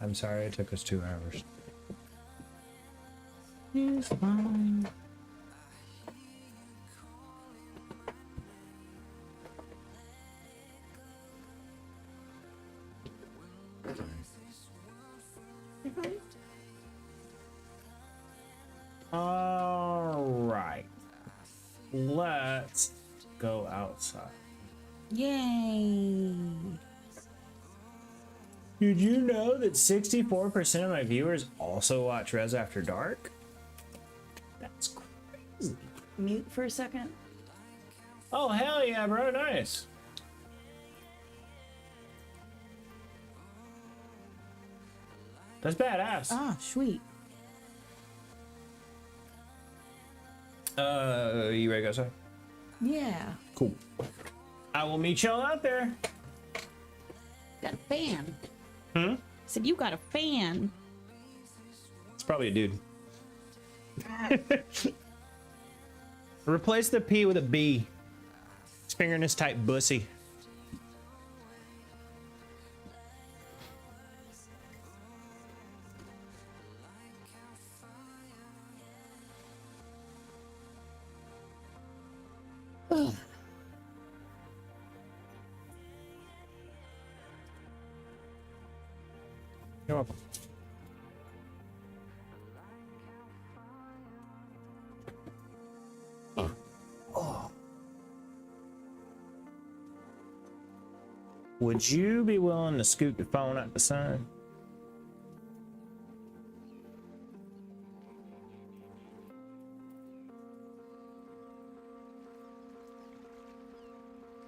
I'm sorry it took us 2 hours. It's fine. All right. Let's go outside. Yay. Did you know that 64% of my viewers also watch Res After Dark? That's crazy. Mute for a second. Oh, hell yeah, bro. Nice. That's badass. Ah, sweet. You ready to go outside? Yeah. Cool. I will meet y'all out there. Got a fan. Hmm? Said you got a fan. It's probably a dude. Replace the P with a B. Fingerness type bussy. You're welcome. Oh. Would you be willing to scoot the phone at the sun?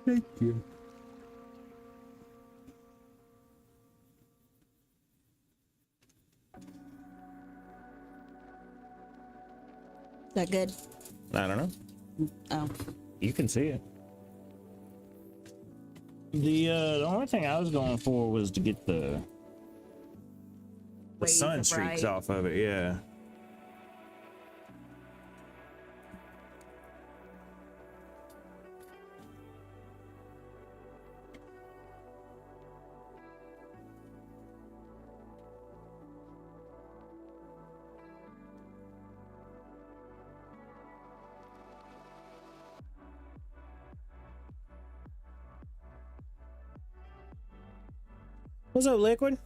Thank you. Is that good? I don't know. Oh. You can see it. The only thing I was going for was to get the Rays sun of streaks light. off of it, yeah. What's up, Liquid?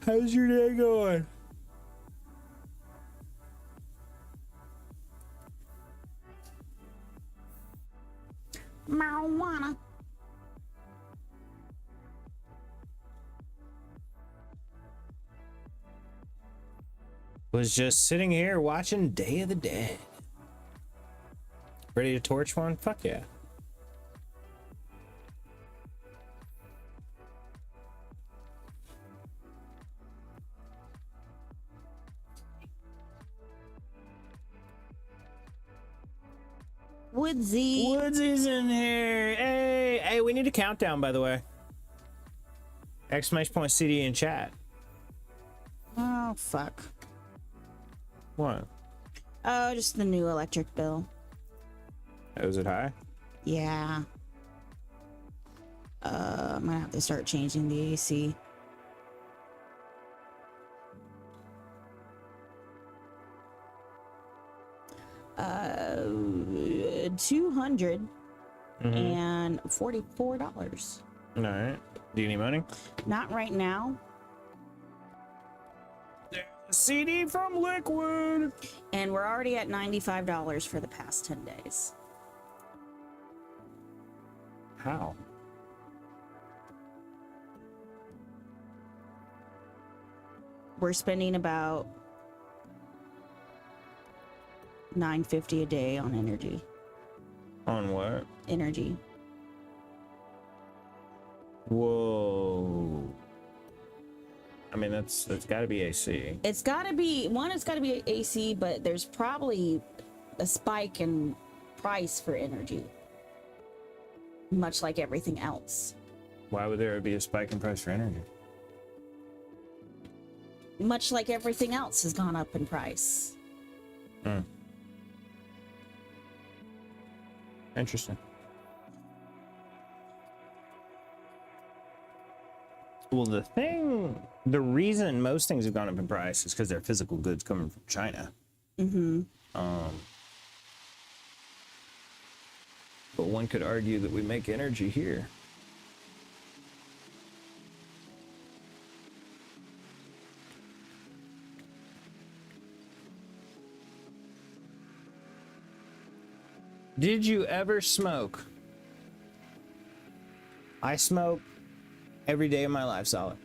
How's your day going? Marijuana. Was just sitting here watching Day of the Dead. Ready to torch one? Fuck yeah. Woodsy. Woodsy's in here. Hey, hey, we need a countdown, by the way. Exclamation point CD in chat. Oh, fuck. What? Oh, just the new electric bill. Oh, is it high? Yeah. I'm gonna have to start changing the AC. $244. All right. Do you need money? Not right now. CD from Liquid. And we're already at $95 for the past 10 days. How? We're spending about $9.50 a day on energy. On what? Energy. Whoa. I mean, that's got to be AC. It's got to be one. It's got to be AC, but there's probably a spike in price for energy, much like everything else. Why would there be a spike in price for energy? Much like everything else has gone up in price. Hmm. Interesting. Well, the reason most things have gone up in price is because they're physical goods coming from China. Mm-hmm. But one could argue that we make energy here. Did you ever smoke? I smoke every day of my life, solid.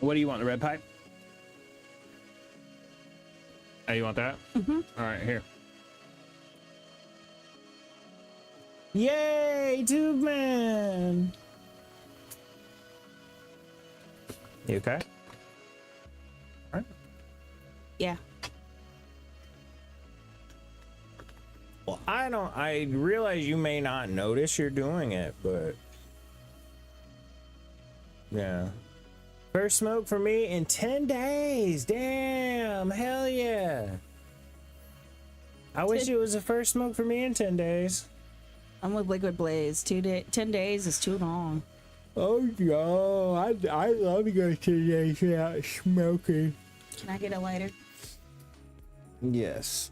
What do you want, the red pipe? Oh, you want that? Mm-hmm. All right, here. Yay, Tube Man! You okay? All right. Yeah. Well, I realize you may not notice you're doing it, but yeah. First smoke for me in 10 days. Damn, hell yeah. I wish it was the first smoke for me in 10 days. I'm with Liquid Blaze. 10 days is too long. Oh no, I love to go 10 days without smoking. Can I get a lighter? Yes.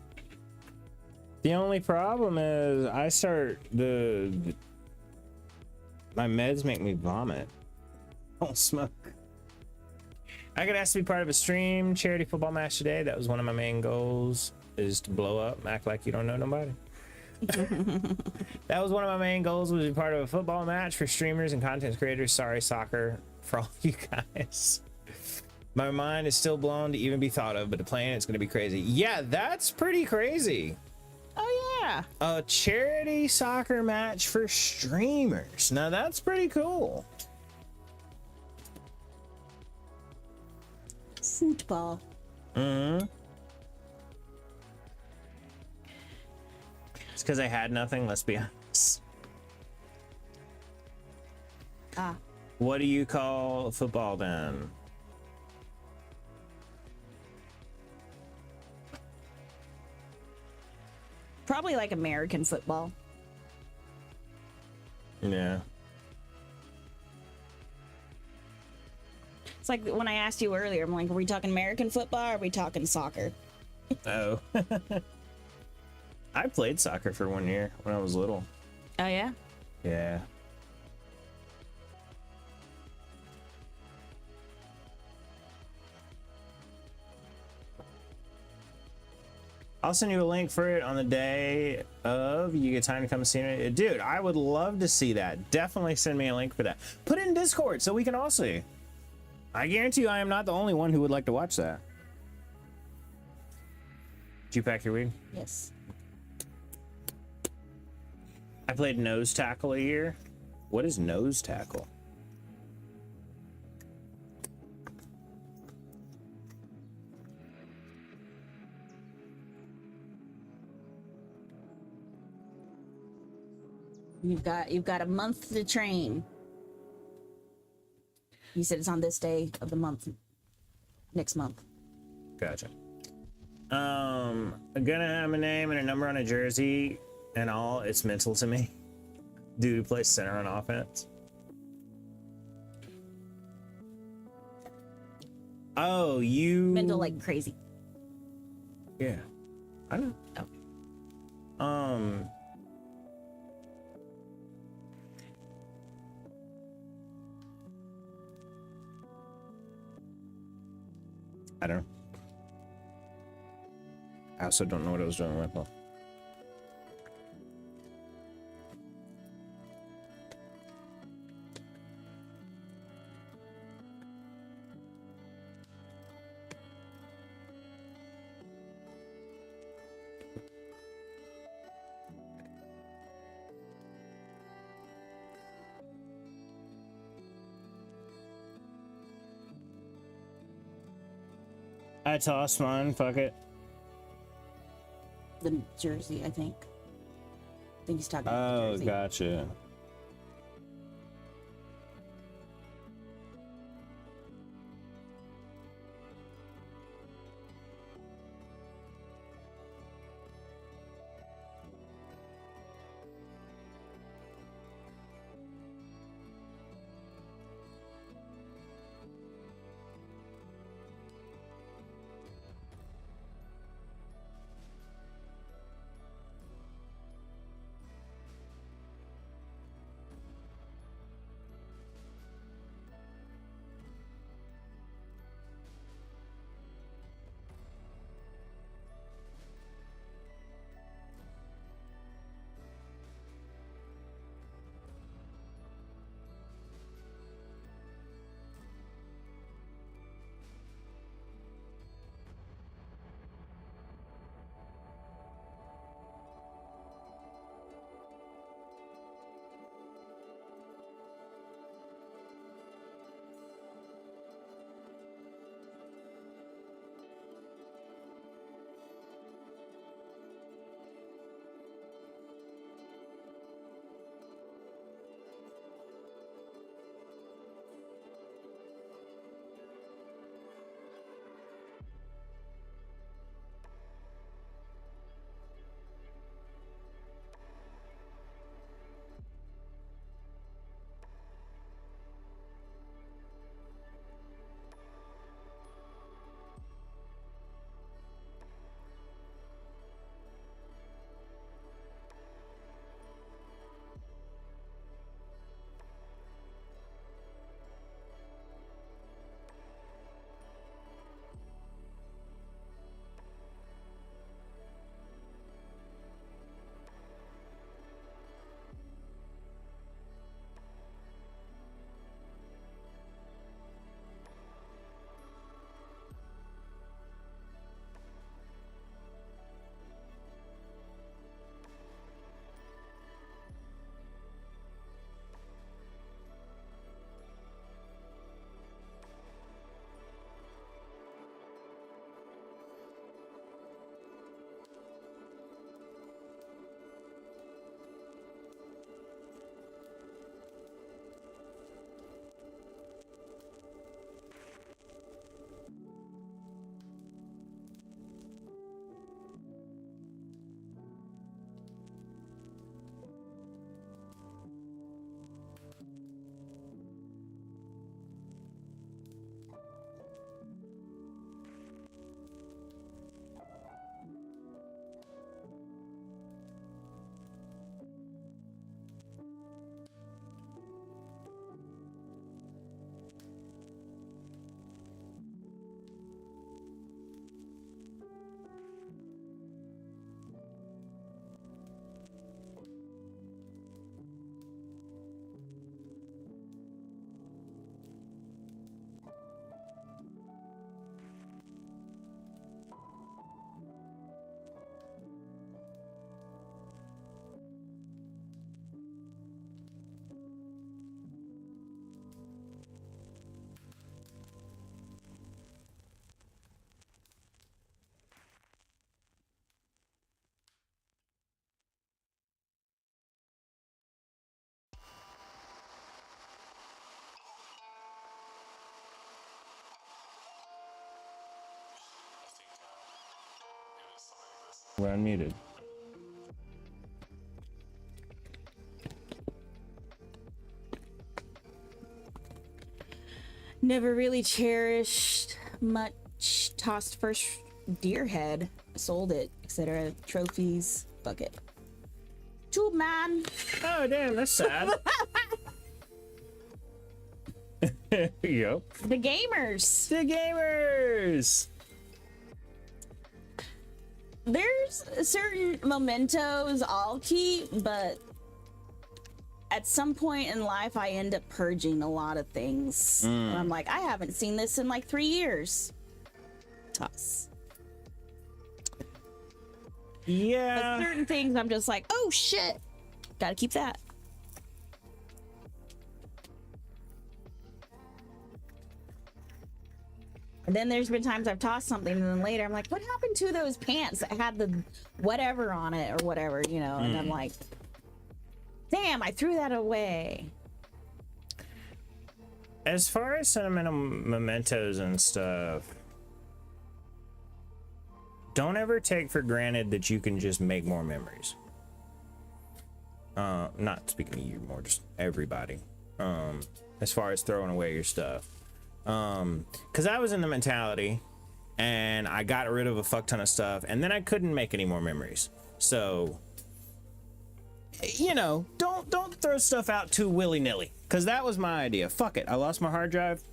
The only problem is my meds make me vomit. Don't smoke. I got asked to be part of a stream charity football match today. That was one of my main goals, is to blow up, act like you don't know nobody. That was one of my main goals, was to be part of a football match for streamers and content creators. Sorry, soccer, for all you guys. My mind is still blown to even be thought of, but the plan it's going to be crazy. Yeah, that's pretty crazy. Oh, yeah. A charity soccer match for streamers. Now, that's pretty cool. Football. Mm-hmm. It's because I had nothing, let's be honest. Ah. What do you call football then? Probably like American football. Yeah. It's like when I asked you earlier, I'm like, are we talking American football or are we talking soccer? Oh. I played soccer for 1 year when I was little. Oh, yeah? Yeah. I'll send you a link for it on the day of. You get time to come see it. Dude, I would love to see that. Definitely send me a link for that. Put it in Discord so we can all see. I guarantee you I am not the only one who would like to watch that. Did you pack your weed? Yes. I played nose tackle a year. What is nose tackle? You've got a month to train. You said it's on this day of the month. Next month. Gotcha. I'm gonna have a name and a number on a jersey and all. It's mental to me. Dude who plays center on offense. Oh, you Mental like crazy. Yeah. I know. Oh. I don't know. I also don't know what I was doing with them. I tossed mine. Fuck it. The jersey, I think. I think he's talking about the Oh, jersey. gotcha. We're unmuted. Never really cherished much. Tossed first deer head. Sold it, etc. Trophies. Bucket. Tube man. Oh, damn, that's sad. Yep. The gamers. The gamers. There's certain mementos I'll keep, but at some point in life I end up purging a lot of things. And I'm like, I haven't seen this in like 3 years. Toss. Yeah. But certain things I'm just like, oh shit, gotta keep that. And then there's been times I've tossed something, and then later I'm like, what happened to those pants that had the whatever on it or whatever, you know? And I'm like, damn, I threw that away. As far as sentimental mementos and stuff, don't ever take for granted that you can just make more memories. Not speaking to you, more just everybody. As far as throwing away your stuff. Because I was in the mentality and I got rid of a fuck ton of stuff and then I couldn't make any more memories. So, you know, don't throw stuff out too willy-nilly, because that was my idea. Fuck it, I lost my hard drive,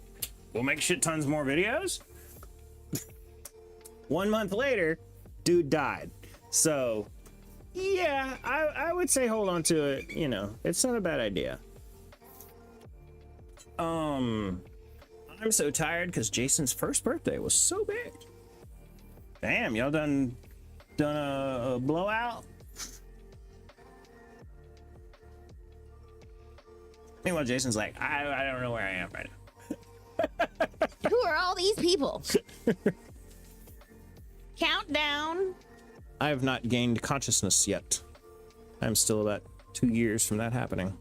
we'll make shit tons more videos. 1 month later, dude died. So yeah, I would say hold on to it. You know, it's not a bad idea. I'm so tired because Jason's first birthday was so big. Damn, y'all done a blowout? Meanwhile, Jason's like, I don't know where I am right now. Who are all these people? Countdown. I have not gained consciousness yet. I'm still about 2 years from that happening.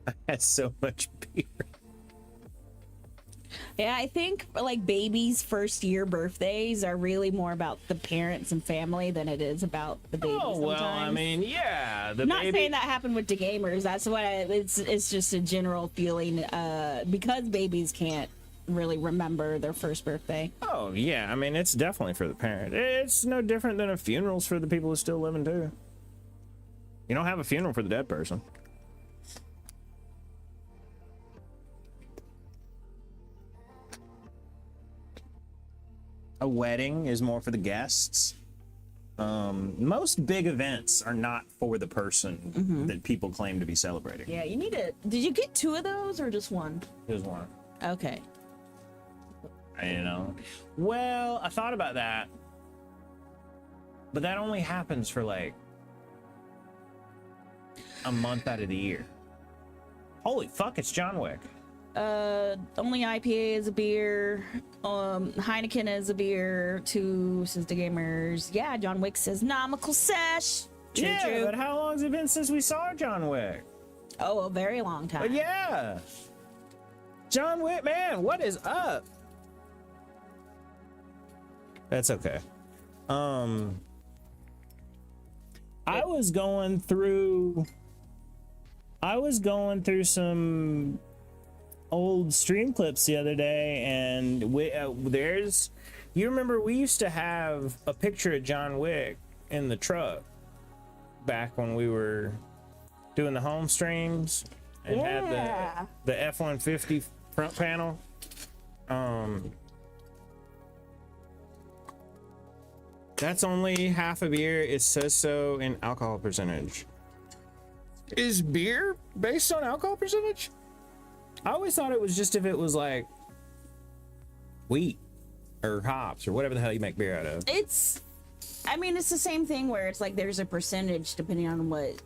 I had so much beer. Yeah, I think like babies' first year birthdays are really more about the parents and family than it is about the baby. Oh well, sometimes. I mean, yeah, the Not baby. saying that happened with the gamers. That's what it's just a general feeling because babies can't really remember their first birthday. Oh yeah, I mean, it's definitely for the parent. It's no different than a funeral's for the people who still living too. You don't have a funeral for the dead person. A wedding is more for the guests. Most big events are not for the person that people claim to be celebrating. Yeah, you need to. Did you get 2 of those or just 1? Here's one. Okay. You know, well, I thought about that, but that only happens for like a month out of the year. Holy fuck, it's John Wick. Only IPA is a beer. Heineken is a beer. 2 says the gamers. Yeah, John Wick says nomical sesh. True, Yeah, true. but how long has it been since we saw John Wick? Oh, a very long time. But yeah, John Wick, man, what is up? That's okay. I was going through some old stream clips the other day, and you remember we used to have a picture of John Wick in the truck back when we were doing the home streams and had the F-150 front panel. That's only half a beer. It says so in alcohol percentage. Is beer based on alcohol percentage? I always thought it was just if it was like wheat or hops or whatever the hell you make beer out of. I mean, it's the same thing where it's like there's a percentage depending on what,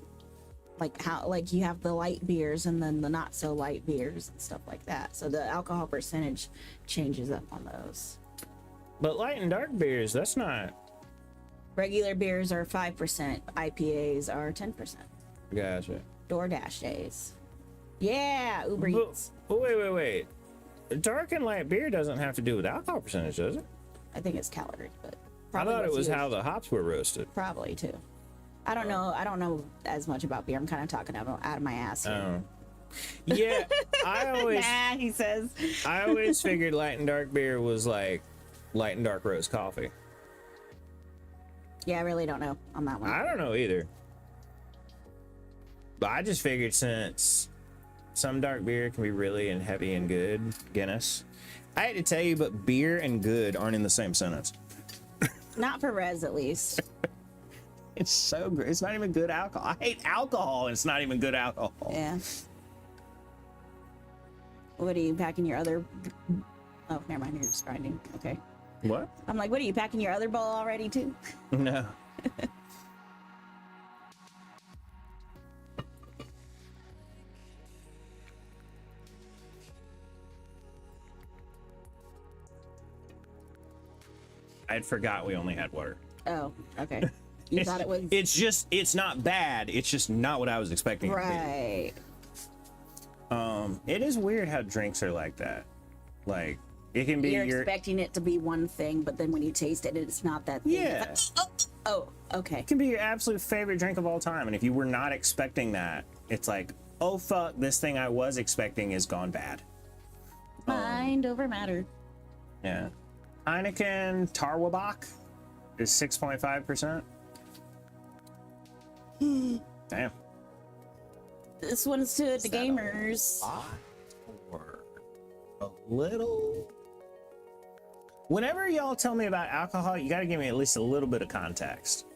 like how, like you have the light beers and then the not so light beers and stuff like that. So the alcohol percentage changes up on those. But light and dark beers, that's not. Regular beers are 5%. IPAs are 10%. Gotcha. DoorDash days. Yeah, Uber Eats. But wait. Dark and light beer doesn't have to do with alcohol percentage, does it? I think it's calories, but I thought it what's was used. how the hops were roasted. Probably too. I don't know. I don't know as much about beer. I'm kind of talking out of my ass here. Yeah, Nah, he says. I always figured light and dark beer was like light and dark roast coffee. Yeah, I really don't know on that one. I don't know either. But I just figured since some dark beer can be really and heavy and good, Guinness. I hate to tell you, but beer and good aren't in the same sentence. Not for Rez, at least. It's so good. It's not even good alcohol. I hate alcohol. It's not even good alcohol. Yeah. What are you packing your other? Oh, never mind. You're just grinding. Okay. What? I'm like, what are you packing your other bowl already too? No. I'd forgot we only had water. Oh, okay. You thought it was It's not bad. It's just not what I was expecting. right. It to be. It is weird how drinks are like that. Like it can be You're expecting it to be one thing, but then when you taste it, it's not that thing. Yeah. It's like, oh, okay. It can be your absolute favorite drink of all time, and if you were not expecting that, it's like, oh fuck, this thing I was expecting is gone bad. Mind over matter. Yeah. Heineken Tarwabach is 6.5%. Damn. This one's to the gamers. Or a little. Whenever y'all tell me about alcohol, you got to give me at least a little bit of context.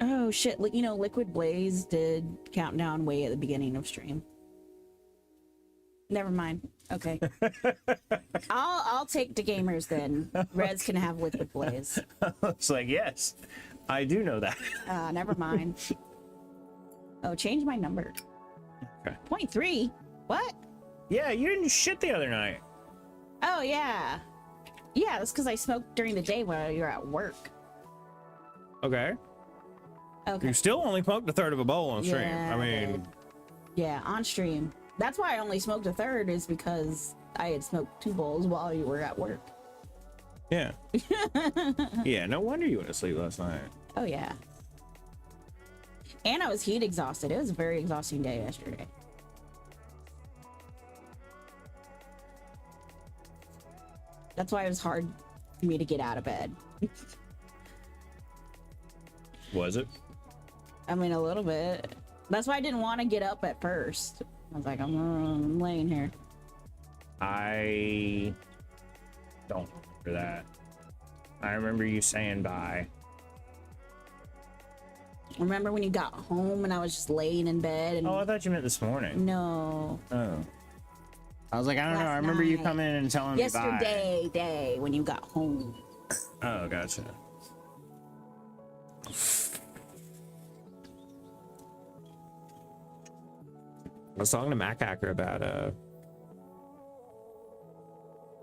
Oh shit! You know, Liquid Blaze did countdown way at the beginning of stream. Never mind. Okay. I'll take the gamers then. Reds can have Liquid Blaze. It's like, yes, I do know that. Never mind. Oh, change my number. Okay. 0.3? What? Yeah, you didn't shit the other night. Oh yeah. Yeah, that's because I smoked during the day while you're at work. Okay. Okay. You still only smoked a third of a bowl on stream. Yeah, I mean, yeah, on stream. That's why I only smoked a third, is because I had smoked 2 bowls while you were at work. yeah. Yeah, no wonder you went to sleep last night. Oh yeah. And I was heat exhausted. It was a very exhausting day yesterday. That's why it was hard for me to get out of bed. Was it? I mean, a little bit. That's why I didn't want to get up at first. I was like, I'm laying here. I don't remember that. I remember you saying bye. Remember when you got home and I was just laying in bed? And Oh, I thought you meant this morning. no. Oh. I was like, I don't know. Last I remember you night. coming in and telling me bye. Yesterday, when you got home. Oh, gotcha. I was talking to Mac Hacker about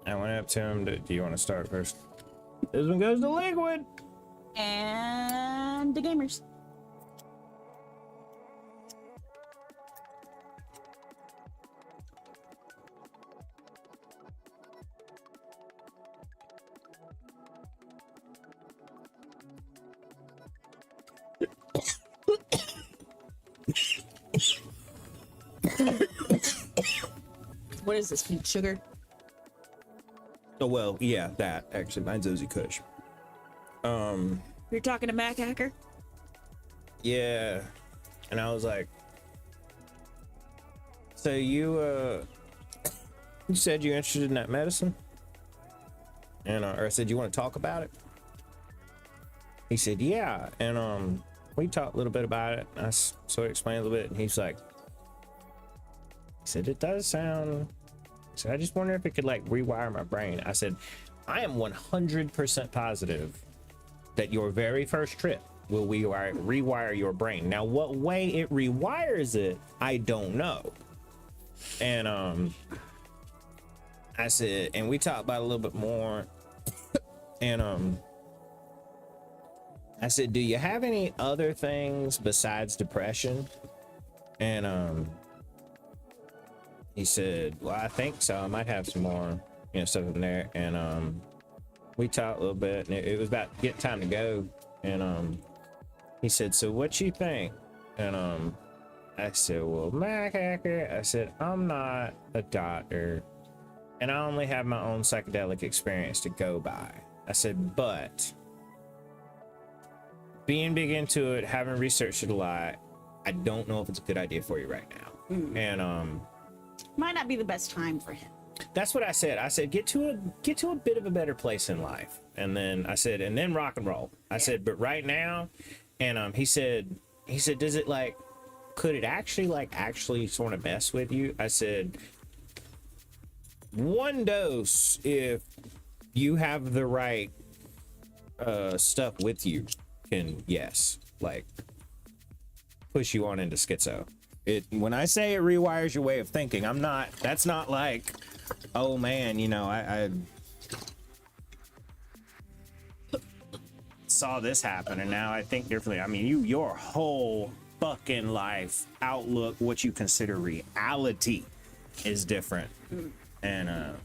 I went up to him. Do you want to start first? This one goes to Liquid. And the gamers. What is this, pink sugar? Oh well, yeah, that actually mine's Ozzy Kush. You're talking to Mac Hacker? Yeah, and I was like, so you said you're interested in that medicine, and or I said you want to talk about it. He said yeah, and we talked a little bit about it. I sort of explained a little bit, and he's like, he said it does sound. He said I just wonder if it could like rewire my brain. I said I am 100% positive that your very first trip will rewire your brain. Now, what way it rewires it, I don't know. And I said, and we talked about it a little bit more. And I said, do you have any other things besides depression? And he said, well, I think so. I might have some more, stuff in there. And we talked a little bit, and it was about getting time to go. And he said, so what you think? And I said, well, Mac Hacker, I said, I'm not a doctor, and I only have my own psychedelic experience to go by. I said, but being big into it, having researched it a lot, I don't know if it's a good idea for you right now. And Might not be the best time for him. that's what I said. I said, get to a bit of a better place in life. And then I said, and then rock and roll. I said, but right now, and he said, does it could it actually sort of mess with you? I said, one dose, if you have the right stuff with you, can, yes, push you on into schizo. When I say it rewires your way of thinking, that's not like, oh man, saw this happen, and now I think differently. I mean, your whole fucking life outlook, what you consider reality, is different. And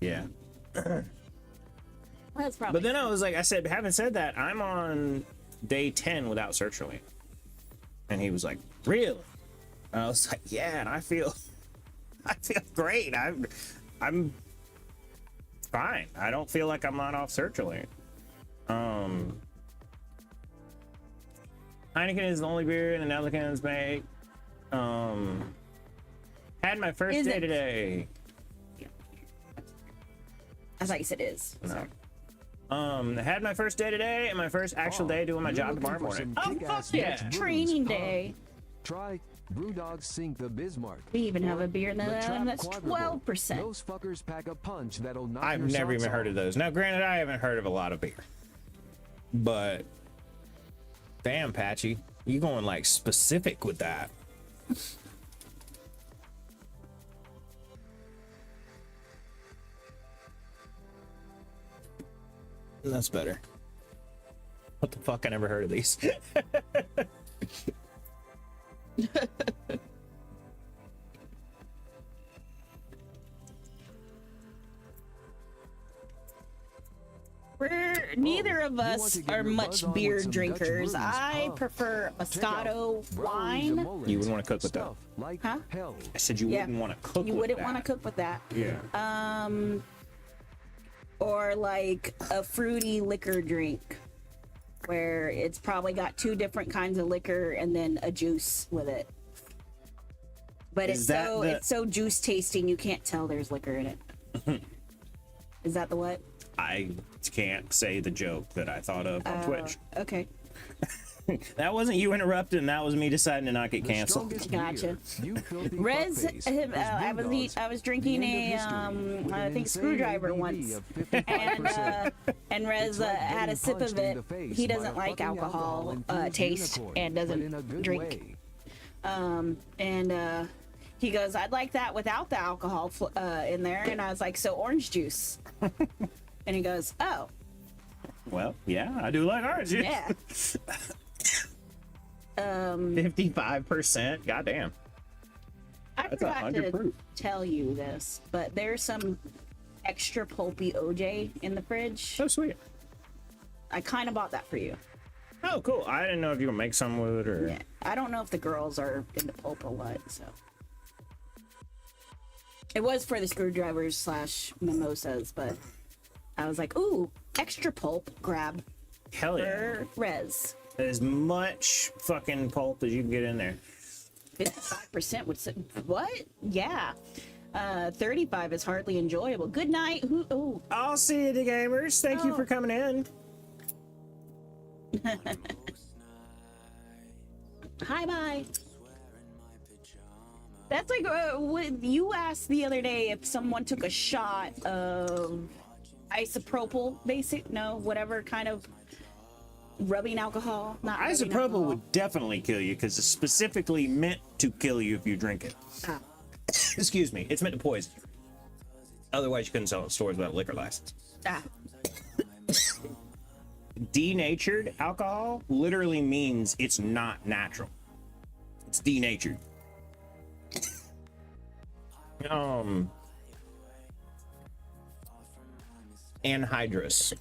yeah. That's probably. But then I was like, I said, having said that, I'm on day 10 without sertraline. And he was like, really? And I was like, yeah, and I feel great. I'm fine. I don't feel like I'm not off sertraline. Heineken is the only beer in the Netherlands make. Had my first day today. I thought you said is. No. Had my first day today and my first actual day doing my job tomorrow morning. Oh, fuck yeah! Training day. Try Brewdog Sink the Bismarck. We even have a beer in the that's 12%. Those fuckers pack a punch that'll knock I've your never socks even heard off. of those. Now, granted, I haven't heard of a lot of beer, but damn, Patchy, you going like specific with that. That's better. What the fuck? I never heard of these. Neither of us are much beer drinkers. I prefer Moscato wine. You wouldn't want to cook with that. Like Huh? hell. I said you wouldn't want to cook You with wouldn't that. want to cook with that. Yeah. Or like a fruity liquor drink where it's probably got 2 different kinds of liquor and then a juice with it. But Is it's that so the- it's so juice tasting you can't tell there's liquor in it. Is that the what? I can't say the joke that I thought of on Twitch. Okay. That wasn't you interrupting. That was me deciding to not get The canceled. strongest Gotcha. beer, you filthy Rez, fuckface, is I was drinking a I think screwdriver once, and Rez had a sip of it. He doesn't like alcohol taste and doesn't drink. And he goes, "I'd like that without the alcohol in there." And I was like, "So orange juice?" And he goes, "Oh, Well, yeah, I do like orange juice. yeah." 55%. Goddamn. I That's forgot 100 to proof. tell you this, but there's some extra pulpy OJ in the fridge. So sweet. I kind of bought that for you. Oh, cool. I didn't know if you were gonna make some with it or. Yeah, I don't know if the girls are into pulp or what, so. It was for the screwdrivers / mimosas, but I was like, ooh, extra pulp, grab Hell yeah. for Rez. As much fucking pulp as you can get in there. 55% would say, what? Yeah. 35 is hardly enjoyable. Good night. Oh, I'll see you, the gamers. Thank you for coming in. hi, bye. That's like what you asked the other day if someone took a shot of isopropyl, whatever kind of rubbing alcohol. Not rubbing Isopropyl alcohol. would definitely kill you because it's specifically meant to kill you if you drink it. Ah. Excuse me. It's meant to poison you. Otherwise, you couldn't sell it in stores without a liquor license. Ah. Denatured alcohol literally means it's not natural. It's denatured. Anhydrous.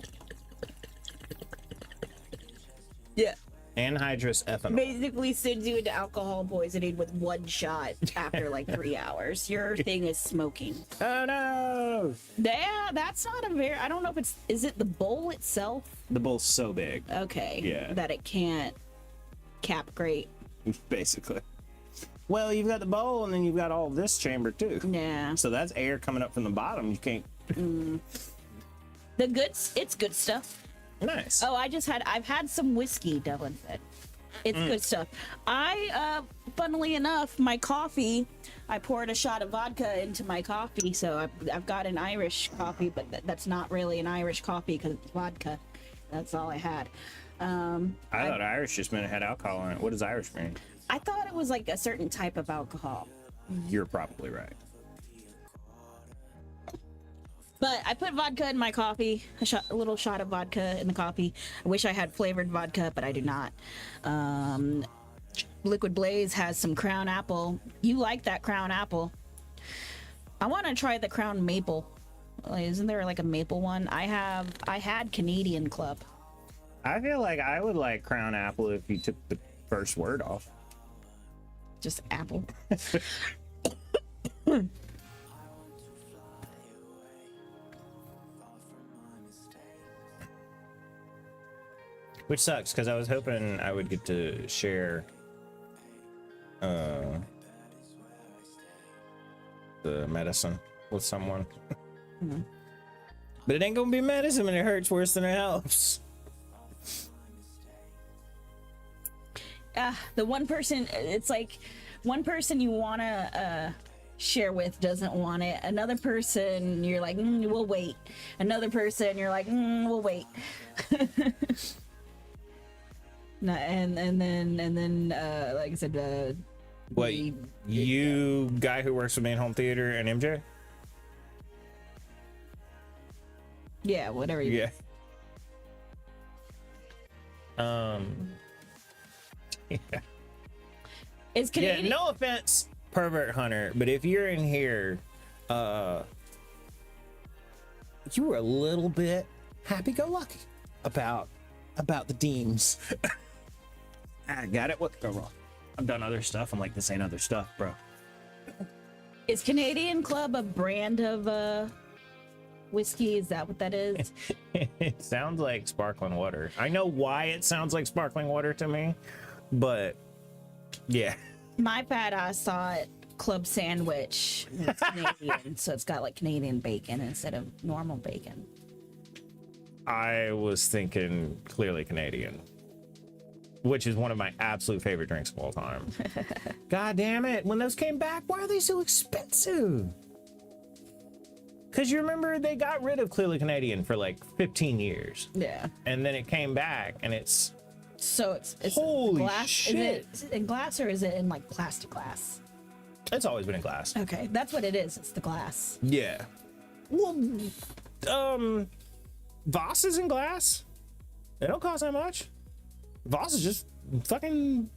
Yeah. Anhydrous ethanol. Basically sends you into alcohol poisoning with one shot after like 3 hours. Your thing is smoking. Oh no! Yeah, that's not a very. I don't know if is it the bowl itself? The bowl's so big, Okay. Yeah. That it can't cap great. basically. Well, you've got the bowl and then you've got all this chamber too. Yeah. So that's air coming up from the bottom. You can't. It's good stuff. Nice. Oh, I've had some whiskey, Devlin said. It's good stuff. Funnily enough, my coffee, I poured a shot of vodka into my coffee, so I've got an Irish coffee, but that's not really an Irish coffee because it's vodka. That's all I had. I thought Irish just meant it had alcohol in it. What does Irish mean? I thought it was like a certain type of alcohol. You're probably right. But I put vodka in my coffee, a little shot of vodka in the coffee. I wish I had flavored vodka, but I do not. Liquid Blaze has some Crown Apple. You like that Crown Apple. I want to try the Crown Maple. Isn't there like a maple one? I had Canadian Club. I feel like I would like Crown Apple if you took the first word off. Just apple. Which sucks because I was hoping I would get to share the medicine with someone. Mm-hmm. But it ain't gonna be medicine when it hurts worse than it helps. The one person, it's like one person you want to share with doesn't want it. Another person, you're like, we'll wait. Another person, you're like, we'll wait. No, and then like I said, What, you guy who works with me in home theater and MJ? yeah, whatever. You Yeah. Yeah. It's Canadian. Yeah, no offense, pervert hunter, but if you're in here, you were a little bit happy-go-lucky about the deems. I got it. What go wrong? I've done other stuff. I'm like, this ain't other stuff, bro. Is Canadian Club a brand of whiskey? Is that what that is? It sounds like sparkling water. I know why it sounds like sparkling water to me, but yeah. My fat ass saw it club sandwich. It's Canadian, so it's got like Canadian bacon instead of normal bacon. I was thinking clearly Canadian, which is one of my absolute favorite drinks of all time. God damn it. When those came back, why are they so expensive? Because you remember they got rid of clearly Canadian for like 15 years. Yeah. And then it came back and it's So it's holy glass. shit. Is it in glass or is it in like plastic glass? It's always been in glass. Okay, that's what it is. It's the glass. Yeah. Well, Voss is in glass. They don't cost that much. Voss is just fucking,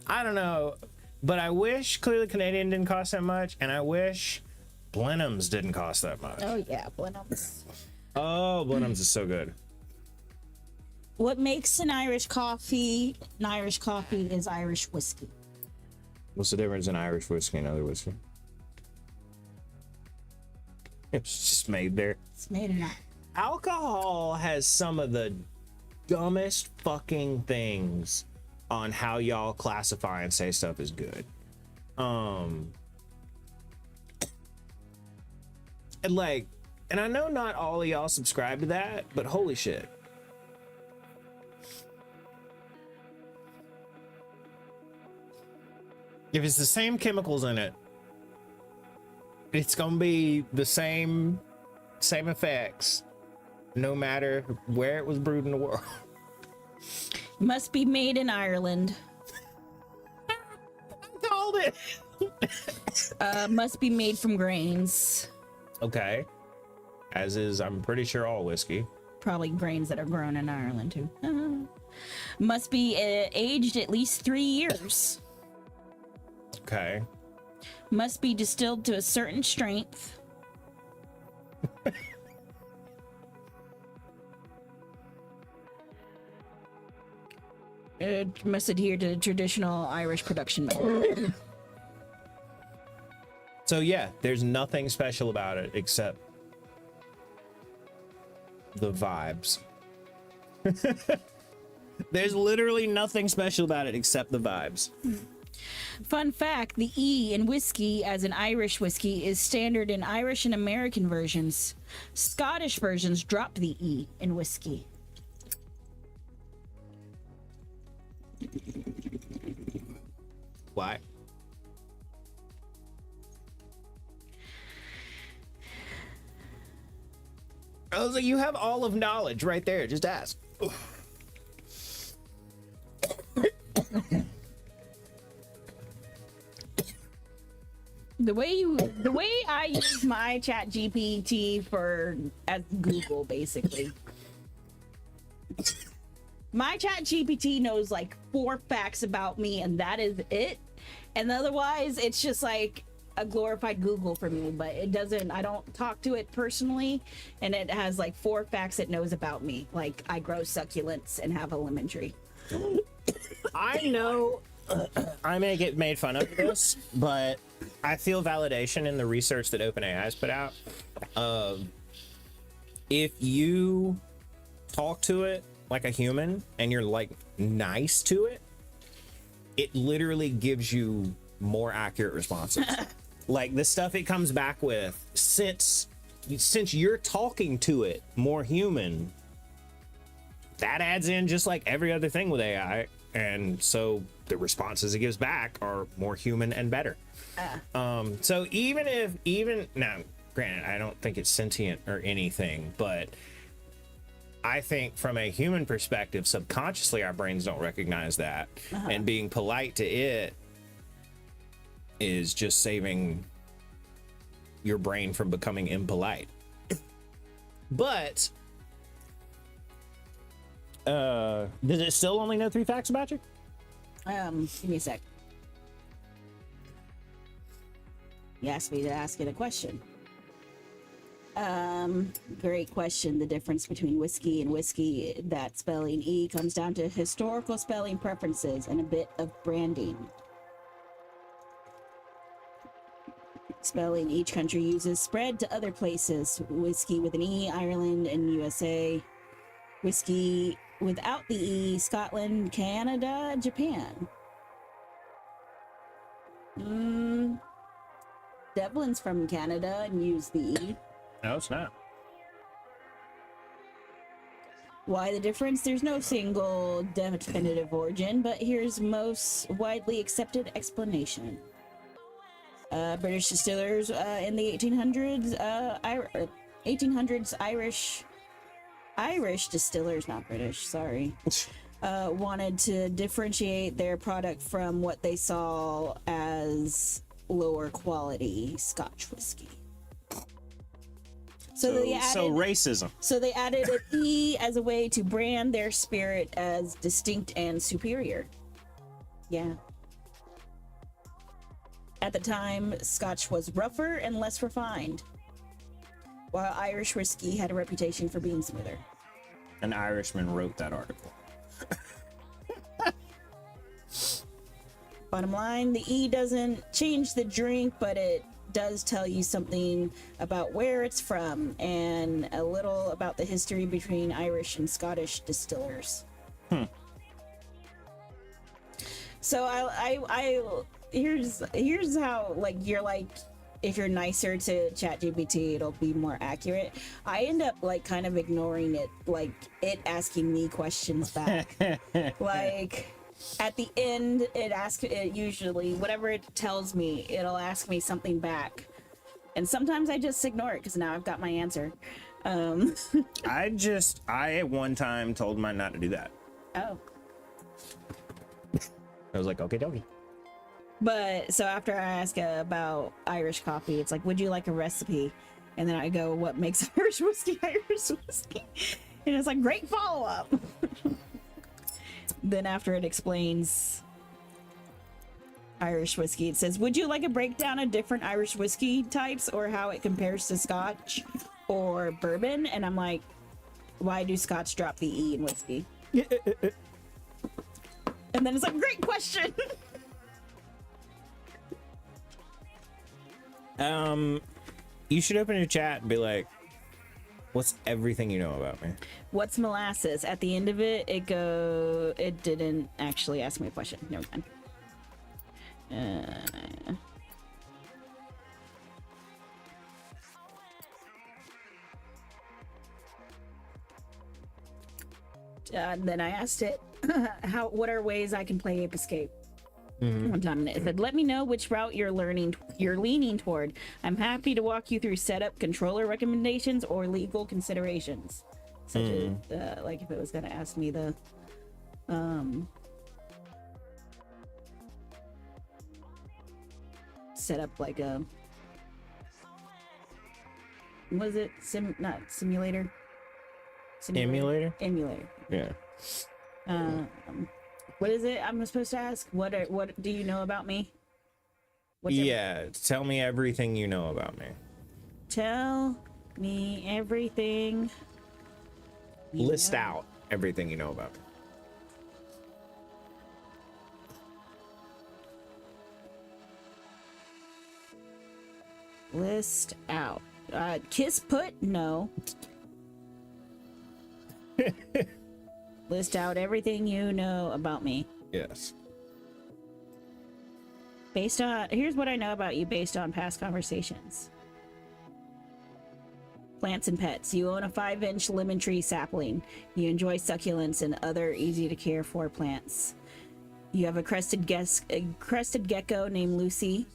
I don't know. But I wish clearly Canadian didn't cost that much, and I wish Blenheim's didn't cost that much. Oh yeah, Blenheim's. Oh, Blenheim's is so good. What makes an Irish coffee is Irish whiskey. What's the difference in Irish whiskey and other whiskey? It's just made there. It's made in Alcohol has some of the dumbest fucking things on how y'all classify and say stuff is good. And like, and I know not all of y'all subscribe to that, but holy shit. If it's the same chemicals in it, it's gonna be the same effects, no matter where it was brewed in the world. Must be made in Ireland. I called it. Must be made from grains. Okay. As is, I'm pretty sure all whiskey. Probably grains that are grown in Ireland too. Must be aged at least 3 years. Okay. Must be distilled to a certain strength. It must adhere to the traditional Irish production method. So yeah, there's nothing special about it except the vibes. There's literally nothing special about it except the vibes. Fun fact, the E in whiskey as an Irish whiskey is standard in Irish and American versions. Scottish versions drop the E in whiskey. Why? I was like, you have all of knowledge right there. Just ask. The way I use my chat GPT as Google, basically. My chat GPT knows like 4 facts about me, and that is it. And otherwise, it's just like a glorified Google for me, but it doesn't, I don't talk to it personally, and it has like 4 facts it knows about me. Like, I grow succulents and have a lemon tree. I know I may get made fun of for this, but I feel validation in the research that OpenAI has put out. If you talk to it like a human and you're like nice to it, it literally gives you more accurate responses. Like the stuff it comes back with, since you're talking to it more human, that adds in just like every other thing with AI, and so the responses it gives back are more human and better. So even now, granted, I don't think it's sentient or anything, but I think from a human perspective, subconsciously our brains don't recognize that, and being polite to it is just saving your brain from becoming impolite. But does it still only know 3 facts about you? Give me a sec. You asked me to ask it a question. Great question. The difference between whiskey and whiskey, that spelling E comes down to historical spelling preferences and a bit of branding. Spelling each country uses spread to other places. Whiskey with an E, Ireland and USA. Whiskey without the E, Scotland, Canada, Japan. Devlin's from Canada and used the E. No, it's not. Why the difference? There's no single definitive origin, but here's most widely accepted explanation. British distillers in the 1800s, Irish distillers, not British, sorry, wanted to differentiate their product from what they saw as lower quality Scotch whiskey. So racism. So they added an E as a way to brand their spirit as distinct and superior. Yeah. At the time, Scotch was rougher and less refined, while Irish whiskey had a reputation for being smoother. An Irishman wrote that article. Bottom line, the E doesn't change the drink, but it does tell you something about where it's from and a little about the history between Irish and Scottish distillers. So I here's how, like, you're like, if you're nicer to ChatGPT, it'll be more accurate. I end up like kind of ignoring it, like it asking me questions back. Like at the end, it usually, whatever it tells me, it'll ask me something back. And sometimes I just ignore it because now I've got my answer. I at one time told mine not to do that. Oh. I was like, okay, dokie. But so after I ask about Irish coffee, it's like, would you like a recipe? And then I go, what makes Irish whiskey Irish whiskey? And it's like, great follow-up. Then after it explains Irish whiskey, it says, would you like a breakdown of different Irish whiskey types or how it compares to Scotch or bourbon? And I'm like, why do Scotch drop the E in whiskey? And then it's like, great question. You should open your chat and be like, what's everything you know about me? What's molasses? At the end of it, it didn't actually ask me a question. Never mind. Then I asked it, what are ways I can play Ape Escape? One time, and it said, let me know which route you're leaning toward. I'm happy to walk you through setup, controller recommendations, or legal considerations. Such as, like if it was going to ask me the, set up like a, was it not simulator? Emulator? Emulator. Yeah. What is it? I'm supposed to ask. What do you know about me? Yeah, tell me everything you know about me. Tell me everything. List out everything you know about me. List out. Kiss put? No. List out everything you know about me. Yes. Based on, here's what I know about you based on past conversations. Plants and pets. You own a 5-inch lemon tree sapling. You enjoy succulents and other easy to care for plants. You have a crested gecko named Lucy.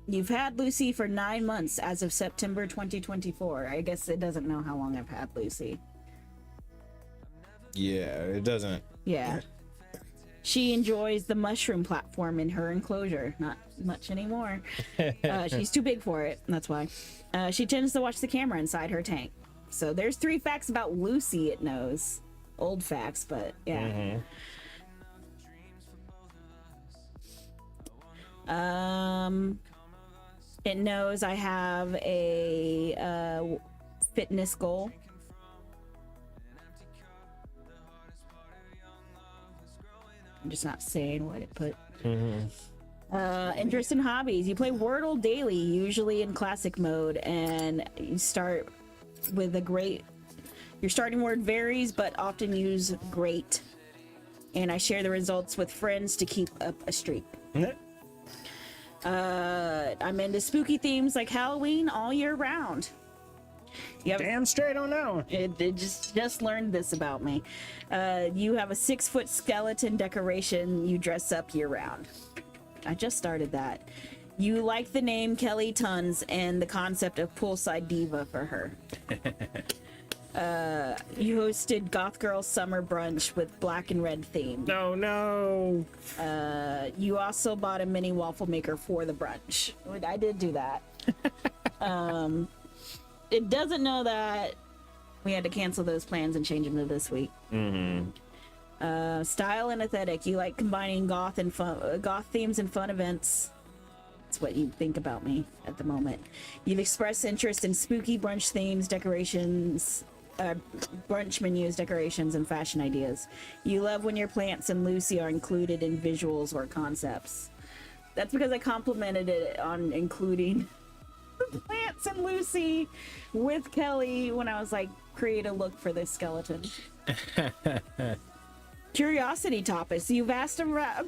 You've had Lucy for 9 months as of September 2024. I guess it doesn't know how long I've had Lucy. Yeah, it doesn't. Yeah. She enjoys the mushroom platform in her enclosure. Not much anymore. She's too big for it. That's why. She tends to watch the camera inside her tank. So there's 3 facts about Lucy it knows. Old facts, but yeah. It knows I have a fitness goal. I'm just not saying what it put. Interest in hobbies. You play Wordle daily, usually in classic mode, and you start with a great. Your starting word varies, but often use great. And I share the results with friends to keep up a streak. I'm into spooky themes like Halloween all year round. Damn straight on that one. It just learned this about me. You have a 6-foot skeleton decoration you dress up year round. I just started that. You like the name Kelly tons and the concept of poolside diva for her. You hosted Goth Girl Summer Brunch with black and red theme. No. You also bought a mini waffle maker for the brunch. I did do that. It doesn't know that we had to cancel those plans and change them to this week. Style and aesthetic. You like combining goth themes and fun events. That's what you think about me at the moment. You've expressed interest in spooky brunch themes, decorations, brunch menus, decorations, and fashion ideas. You love when your plants and Lucy are included in visuals or concepts. That's because I complimented it on including plants and Lucy with Kelly when I was like, create a look for this skeleton. Curiosity topics. You've asked about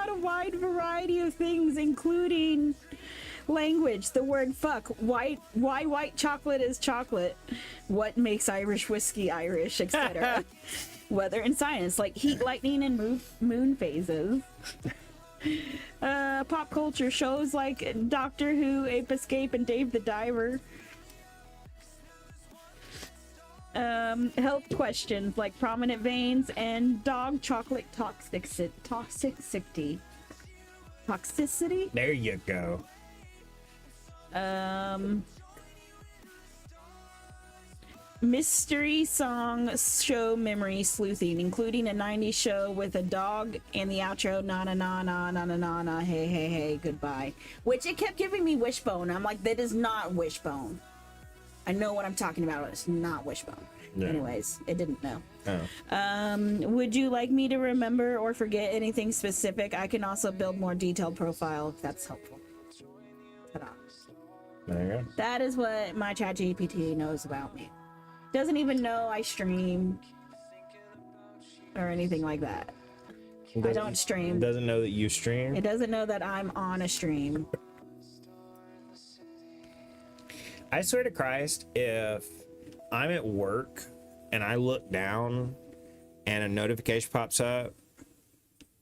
a wide variety of things, including language, the word fuck, why white chocolate is chocolate, what makes Irish whiskey Irish, etc. Weather and science, like heat, lightning, and moon phases. Pop culture shows like Doctor Who, Ape Escape, and Dave the Diver. Health questions like prominent veins and dog chocolate toxicity. There you go. Mystery song show memory sleuthing, including a 90s show with a dog and the outro na na na na na na na na hey hey hey goodbye, which it kept giving me Wishbone. I'm like, that is not Wishbone. I know what I'm talking about. It's not Wishbone. Yeah. Anyways, it didn't know. Oh. Would you like me to remember or forget anything specific? I can also build more detailed profile if that's helpful. Ta-da. There you go. That is what my ChatGPT knows about me. Doesn't even know I stream or anything like that. I don't stream. It doesn't know that you stream. It doesn't know that I'm on a stream. I swear to Christ, if I'm at work and I look down and a notification pops up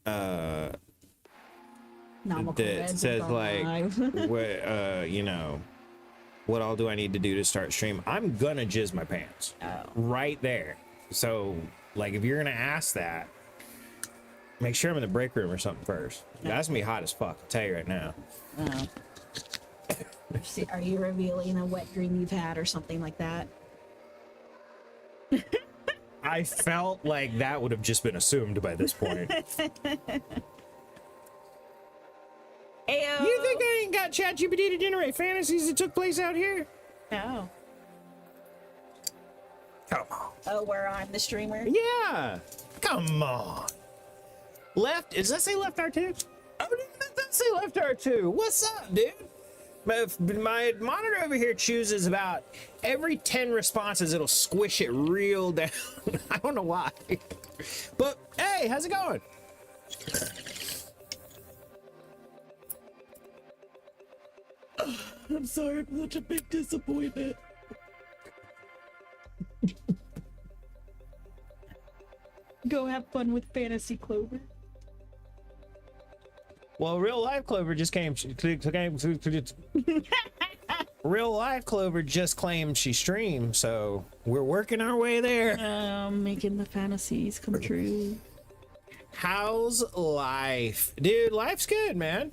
that says like what what all do I need to do to start stream, I'm gonna jizz my pants right there. So like if you're gonna ask that, Make sure I'm in the break room or something first. That's gonna be hot as fuck, I'll tell you right now. Are you revealing a wet dream you've had or something like that? I felt like that would have just been assumed by this point. Ayo. You think I ain't got ChatGPT to generate fantasies that took place out here? No. Come on. Oh, where I'm the streamer? Yeah. Come on. Left, does that say left R2? Oh, that does say left R2. What's up, dude? My monitor over here chooses about every 10 responses, it'll squish it real down. I don't know why. But hey, how's it going? I'm sorry, I'm such a big disappointment. Go have fun with Fantasy Clover. Well, real life Clover just came. Real life Clover just claimed she streamed, so we're working our way there. Making the fantasies come true. How's life, dude? Life's good, man.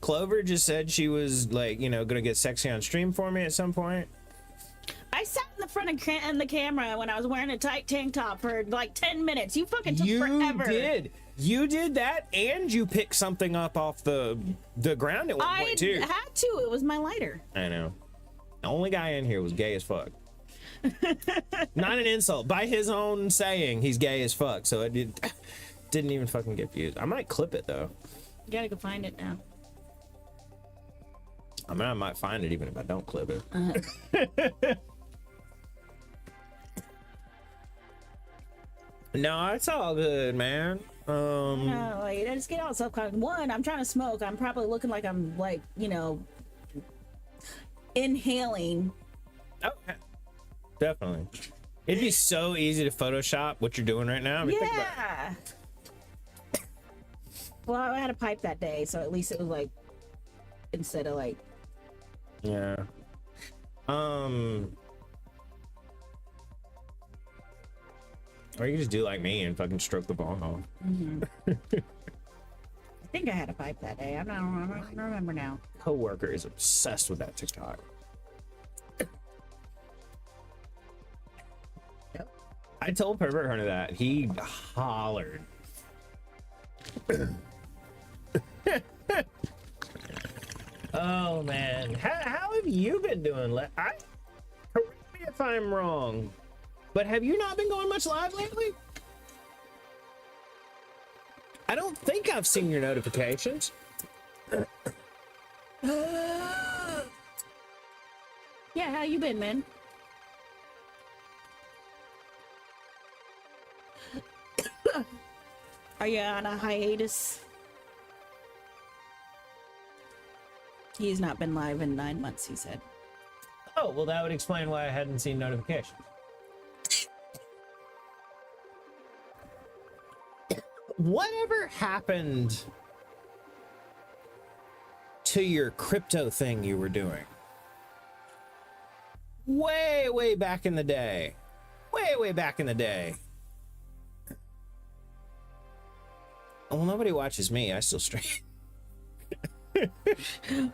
Clover just said she was like, you know, gonna get sexy on stream for me at some point. I sat in the front of the camera when I was wearing a tight tank top for like 10 minutes. You fucking took forever. You did that, and you picked something up off the ground at one point too. I had to. It was my lighter. I know. The only guy in here was gay as fuck. Not an insult. By his own saying, he's gay as fuck. So it didn't even fucking get views. I might clip it though. You gotta go find it now. I mean, I might find it even if I don't clip it. No, it's all good, man. No, like, I just get all self-conscious. One, I'm trying to smoke. I'm probably looking like I'm like, you know, inhaling. Okay. Definitely. It'd be so easy to Photoshop what you're doing right now. I mean, think about it. Well, I had a pipe that day, so at least it was like, instead of like. Yeah. Or you can just do like me and fucking stroke the ball off. I think I had a pipe that day. I don't remember now. Coworker is obsessed with that TikTok. Yep. I told Pervert Hunter that. He hollered. Oh man, how have you been doing? Correct me if I'm wrong, but have you not been going much live lately? I don't think I've seen your notifications. Yeah, how you been, man? Are you on a hiatus? He's not been live in 9 months, he said. Oh, well, that would explain why I hadn't seen notifications. Whatever happened to your crypto thing you were doing? Way back in the day. Way back in the day. Well, nobody watches me. I still stream.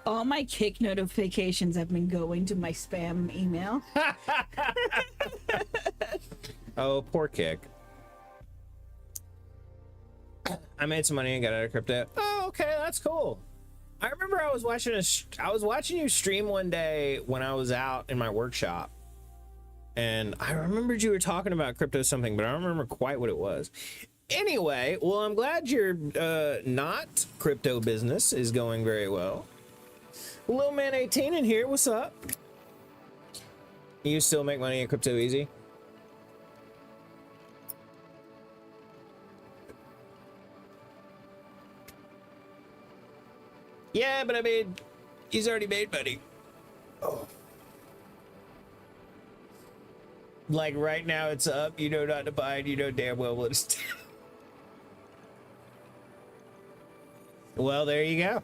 All my kick notifications have been going to my spam email. Oh, poor Kick. I made some money and got out of crypto. Oh, okay, that's cool. I remember I was watching you stream one day when I was out in my workshop, and I remembered you were talking about crypto something, but I don't remember quite what it was. Anyway, well, I'm glad your not crypto business is going very well. Little man 18 in here, what's up? You still make money in crypto easy? Yeah, but I mean, he's already made money. Oh. Like right now it's up, you know not to buy it, you know damn well what it's Well, there you go.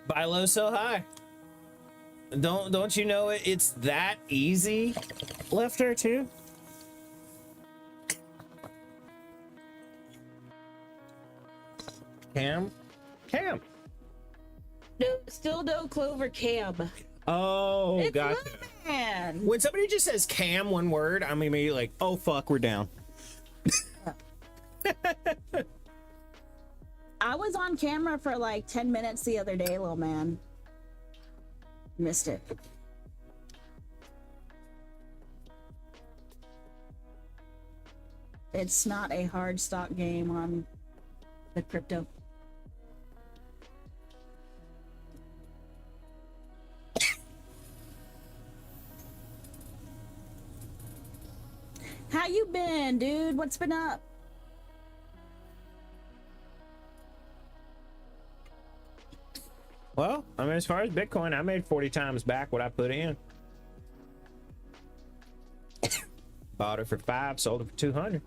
Buy low, sell high. Don't you know it's that easy? Left R2? Cam? Cam. No, still no Clover Cam. Oh, It's gotcha. man. When somebody just says Cam one word, I'm immediately like, oh fuck, we're down. I was on camera for like 10 minutes the other day, little man. Missed it. It's not a hard stock game on the crypto. How you been, dude? What's been up? Well, I mean, as far as Bitcoin, I made 40 times back what I put in. Bought it for 5, sold it for 200.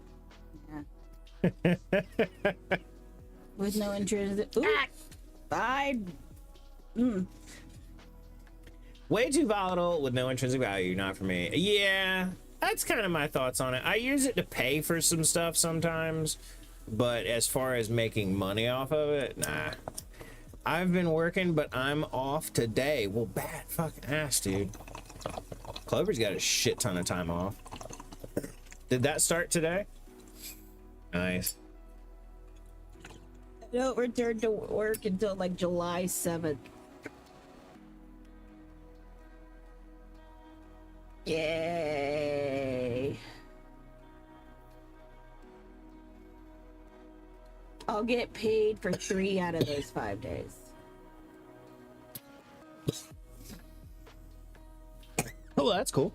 Yeah. With no interest. Ooh, Way too volatile with no intrinsic value, not for me. Yeah, that's kind of my thoughts on it. I use it to pay for some stuff sometimes, but as far as making money off of it, nah. I've been working, but I'm off today. Well, bad fucking ass, dude. Clover's got a shit ton of time off. Did that start today? Nice. I don't return to work until like July 7th. Yay. I'll get paid for 3 out of those 5 days. Oh, that's cool.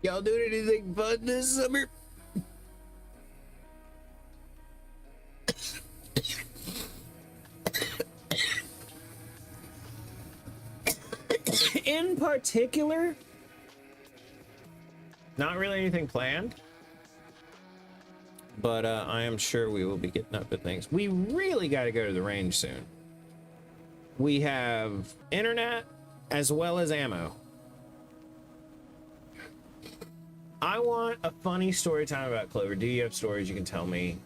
Y'all doing anything fun this summer? In particular, not really anything planned, but I am sure we will be getting up to things. We really got to go to the range soon. We have internet as well as ammo. I want a funny story time about Clover. Do you have stories you can tell me?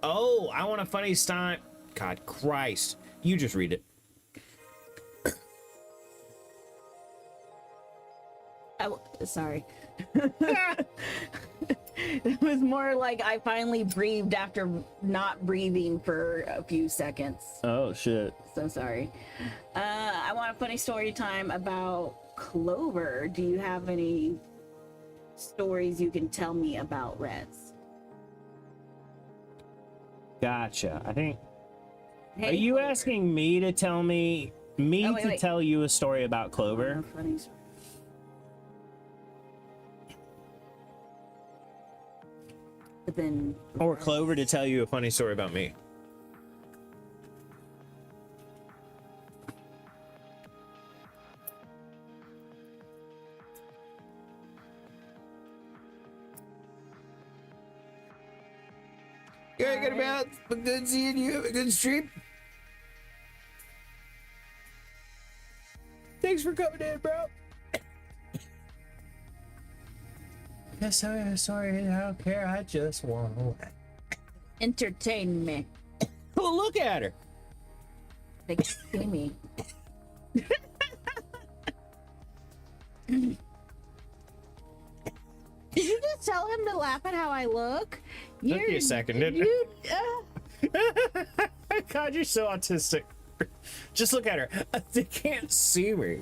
Oh, I want a funny time. God Christ. You just read it. Sorry. It was more like I finally breathed after not breathing for a few seconds. Oh, shit. So sorry. I want a funny story time about Clover. Do you have any stories you can tell me about Reds? Gotcha. I think. Hey, Are you Clover. asking me to tell me wait. tell you a story about Clover? Funny story. But then, Or Clover to tell you a funny story about me? You ain't gonna bounce, but good seeing you. Have a good stream. Thanks for coming in, bro. Yes, sorry, I don't care. I just want to entertain me. Oh, look at her. They can see me. Did you just tell him to laugh at how I look? Took you a second, didn't it? God, you're so autistic. Just look at her. They can't see me.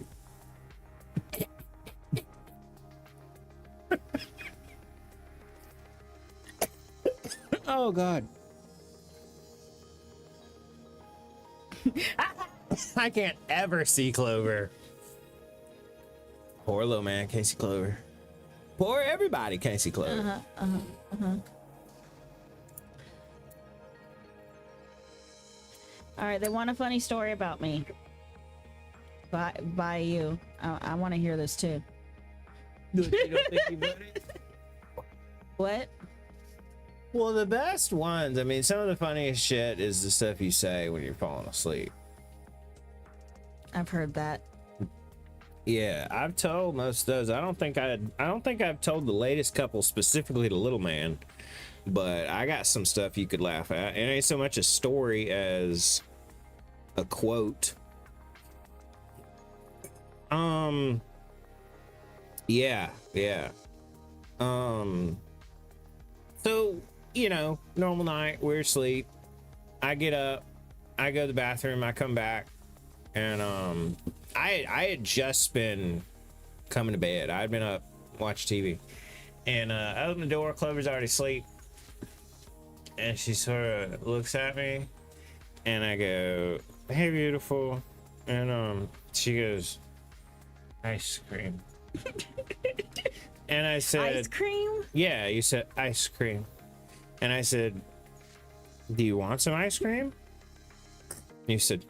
Oh, God. I can't ever see Clover. Poor little man, Casey Clover. Poor everybody can't see Clover. All right, they want a funny story about me. By you. I want to hear this too. You don't think you would? What? Well, the best ones, I mean, some of the funniest shit is the stuff you say when you're falling asleep. I've heard that. Yeah, I've told most of those. I don't think I've told the latest couple specifically to Little Man, but I got some stuff you could laugh at. And it ain't so much a story as a quote. Yeah. So, you know, normal night, we're asleep. I get up, I go to the bathroom, I come back, and I had just been coming to bed. I'd been up, watched TV, and I open the door. Clover's already asleep, and she sort of looks at me, and I go, "Hey, beautiful," and she goes, "Ice cream." And I said, Ice cream? "Yeah, you said ice cream." And I said, "Do you want some ice cream?" And you said,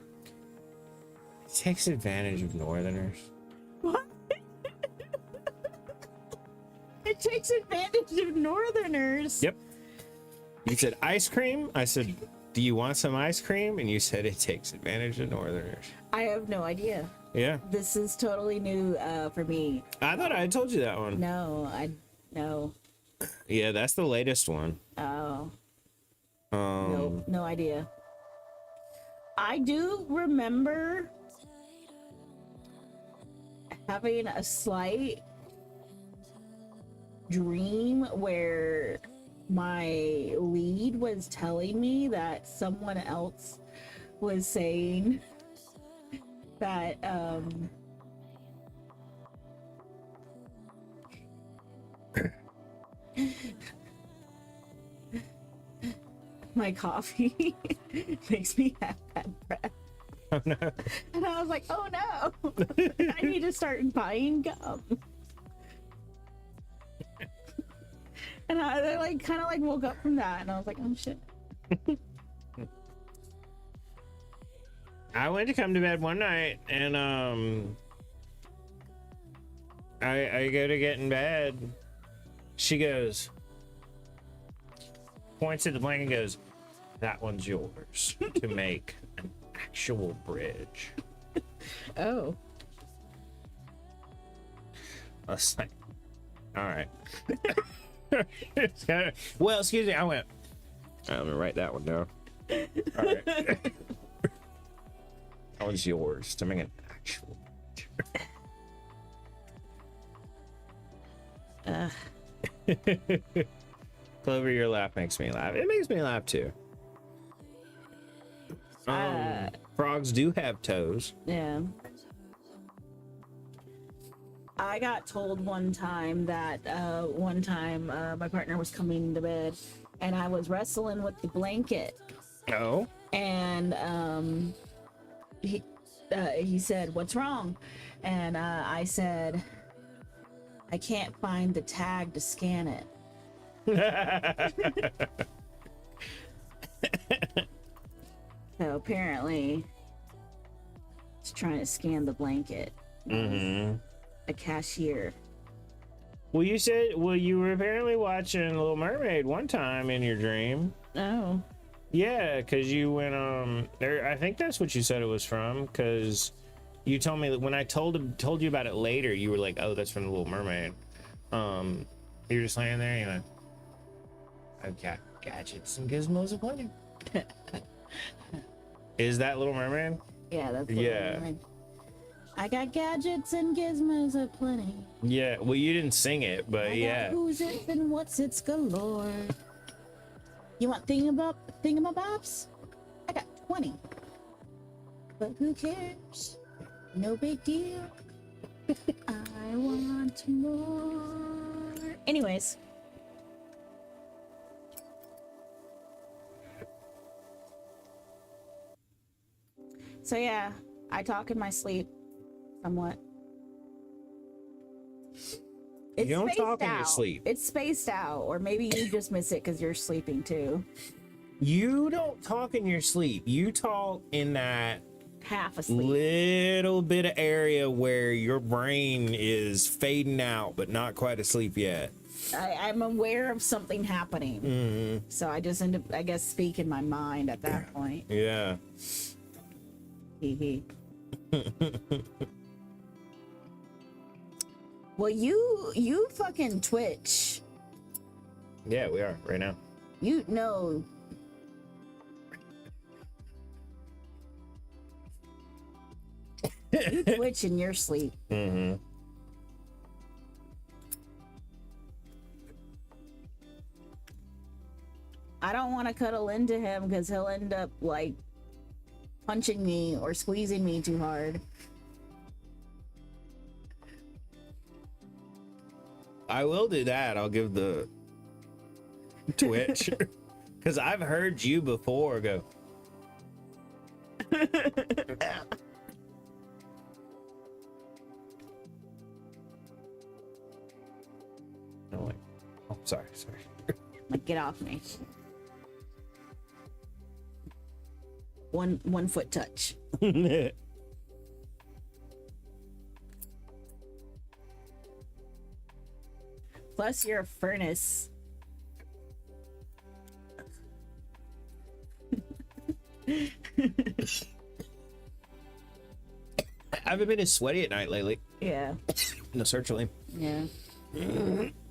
"It takes advantage of Northerners." What? It takes advantage of Northerners. Yep. You said ice cream. I said, "Do you want some ice cream?" And you said, "It takes advantage of Northerners." I have no idea. Yeah. This is totally new for me. I thought I had told you that one. No. Yeah, that's the latest one. Oh. Um, No idea. I do remember having a slight dream where my lead was telling me that someone else was saying that my coffee makes me have bad breath. Oh, no. And I was like, oh no, I need to start buying gum. And I like kind of like woke up from that and I was like, oh shit. I went to come to bed one night and I go to get in bed. She goes, points at the blanket and goes, "That one's yours to make an actual bridge." Oh. I was like, all right. Well, excuse me. I went, I'm gonna write that one down. All right. That one's yours to make an actual bridge. Clover, your laugh makes me laugh. It makes me laugh too. Frogs do have toes. Yeah. I got told one time that my partner was coming to bed and I was wrestling with the blanket Oh. and he said, "What's wrong?" And I said, "I can't find the tag to scan it." So apparently it's trying to scan the blanket. Mm-hmm. A cashier. Well, you were apparently watching Little Mermaid one time in your dream. Oh. Yeah, because you went there. I think that's what you said it was from. Because you told me that when I told you about it later, you were like, "Oh, that's from the Little Mermaid." You're just laying there, and you went, "I've got gadgets and gizmos aplenty." Is that Little Mermaid? Yeah, that's Yeah. I got gadgets and gizmos aplenty. Yeah. Well, you didn't sing it, but I got yeah. who's it and what's it's galore. You want thingamabobs? I got 20. But who cares? No big deal. I want more. Anyways. So yeah, I talk in my sleep somewhat. It's You don't spaced talk in your out. sleep. It's spaced out, or maybe you just miss it because you're sleeping too. You don't talk in your sleep. You talk in that Half asleep. little bit of area where your brain is fading out, but not quite asleep yet. I'm aware of something happening. So I just end up, I guess, speak in my mind at that point. Yeah. Hee hee. Well, you fucking Twitch. Yeah, we are right now. You know. You Twitch in your sleep. Mm-hmm. I don't want to cuddle into him because he'll end up like punching me or squeezing me too hard. I will do that. I'll give the Twitch. Because I've heard you before go. Oh, wait. Oh, sorry. Like, get off me. One foot touch. Plus, you're a furnace. I haven't been as sweaty at night lately. Yeah. No, certainly. Yeah.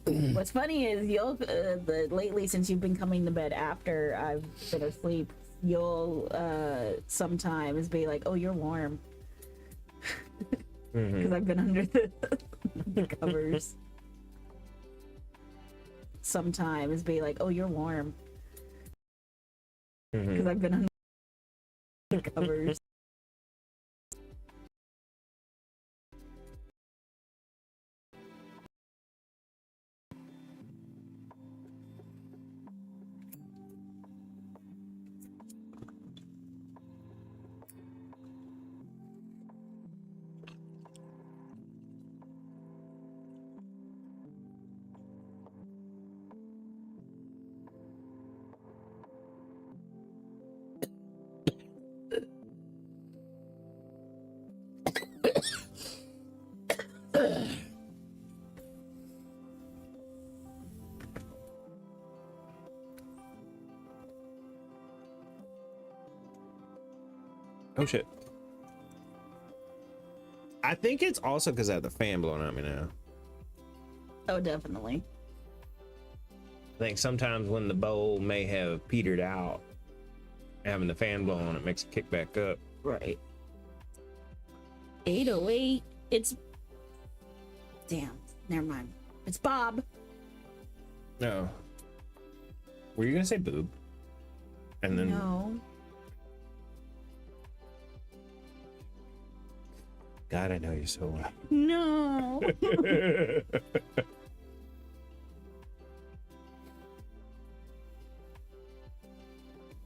What's funny is lately, since you've been coming to bed after I've been asleep, you'll sometimes be like, "Oh, you're warm," because I've been under the covers. Sometimes be like, "Oh, you're warm," because I've been under the covers. Oh shit. I think it's also because I have the fan blowing on me now. Oh, definitely. I think sometimes when the bowl may have petered out, having the fan blow on it makes it kick back up. Right. 808. It's. Damn. Never mind. It's Bob. No. Were you gonna say boob? And then No. God, I know you so well. No.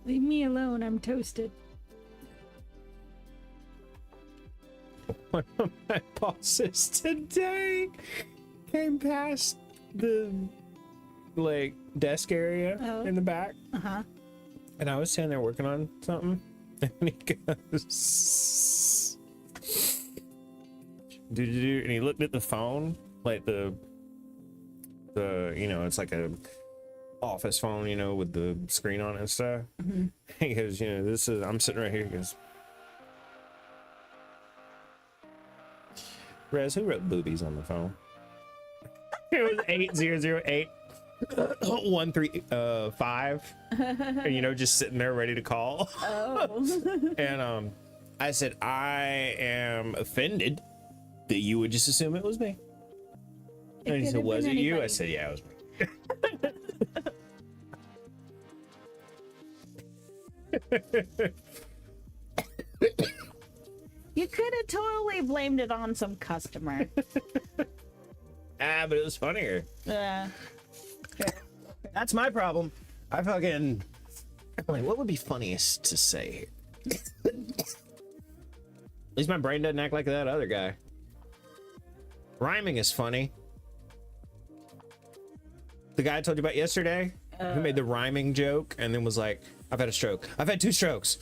Leave me alone. I'm toasted. One of my bosses today came past the like desk area in the back, and I was standing there working on something, and he goes, "Do," and he looked at the phone, like the you know, it's like a office phone, you know, with the screen on it and stuff. He goes, "You know, this is," I'm sitting right here. He goes, "Rez, who wrote boobies on the phone?" It was 8008135, and you know, just sitting there ready to call. Oh. And I said, "I am offended that you would just assume it was me." And he said, "Was it you?" I said, "Yeah, it was me." You could have totally blamed it on some customer. But it was funnier. Yeah. That's my problem. I fucking, like, what would be funniest to say here? At least my brain doesn't act like that other guy. Rhyming is funny. The guy I told you about yesterday, who made the rhyming joke and then was like, I've had a stroke. I've had 2 strokes.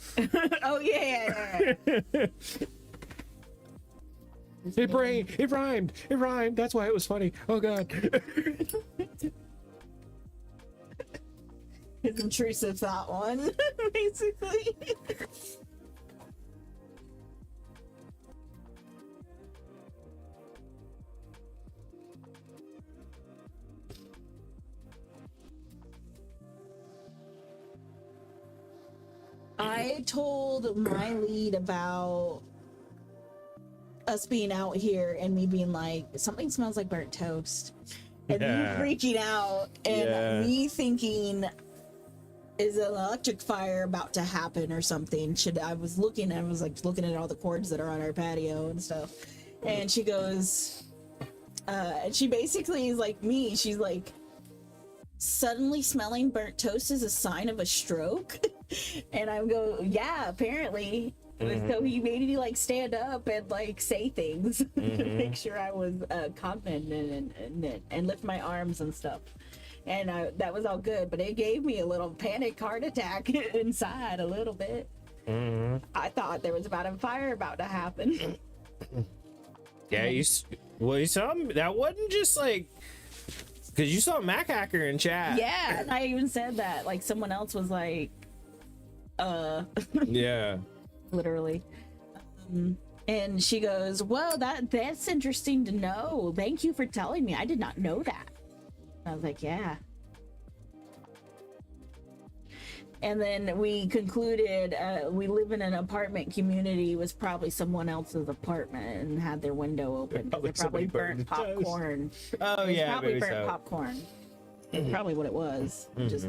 Oh yeah. It rhymed. It rhymed. That's why it was funny. Oh god. His intrusive thought one, basically. I told my lead about us being out here and me being like, something smells like burnt toast. And me freaking out and me thinking, is an electric fire about to happen or something? I was looking at all the cords that are on our patio and stuff. And she goes, and she basically is like me. She's like, suddenly smelling burnt toast is a sign of a stroke. And I go, yeah, apparently. So he made me like stand up and like say things to make sure I was cognizant and lift my arms and stuff. And that was all good, but it gave me a little panic heart attack inside a little bit. I thought there was a fire about to happen. Yeah, you saw him. That wasn't just like, because you saw Mac Hacker in chat. Yeah, and I even said that. Like someone else was like, yeah. Literally. And she goes, well, that's interesting to know. Thank you for telling me. I did not know that. I was like, yeah. And then we concluded we live in an apartment community. It was probably someone else's apartment and had their window open. They probably burnt popcorn. Oh, yeah, probably burnt so. popcorn. That's probably what it was. Just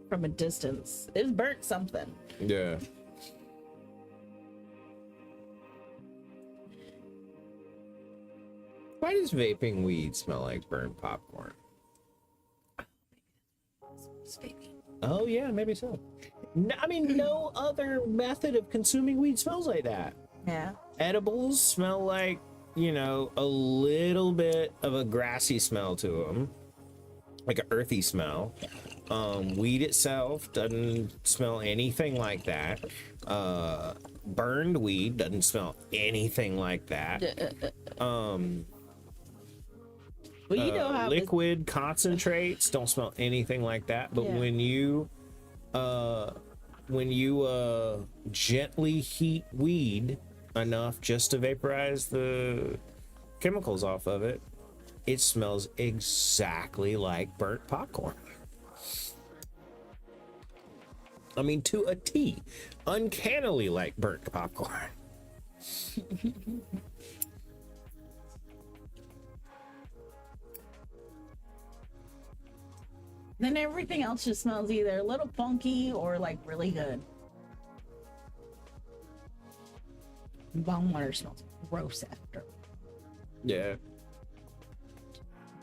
from a distance. It was burnt something. Yeah. Why does vaping weed smell like burnt popcorn? Oh yeah, maybe so. No, I mean, no other method of consuming weed smells like that. Yeah. Edibles smell like, you know, a little bit of a grassy smell to them, like an earthy smell. Weed itself doesn't smell anything like that. Burned weed doesn't smell anything like that. Well, you know how liquid concentrates don't smell anything like that, but when you gently heat weed enough just to vaporize the chemicals off of it, it smells exactly like burnt popcorn. I mean, to a T, uncannily like burnt popcorn. Then everything else just smells either a little funky or like really good. Bone water smells gross after. Yeah.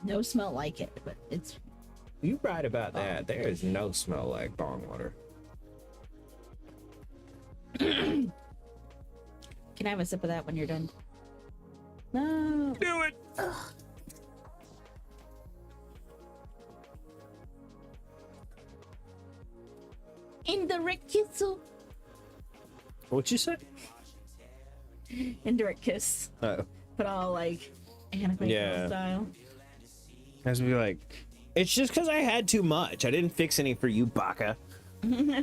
No smell like it, but it's. You right about that. There is no smell like bong water. Can I have a sip of that when you're done? No. Do it. Ugh. Indirect kiss. What'd you say? Indirect kiss. Oh. But all like anime style. I was be like, it's just because I had too much. I didn't fix any for you, Baka. I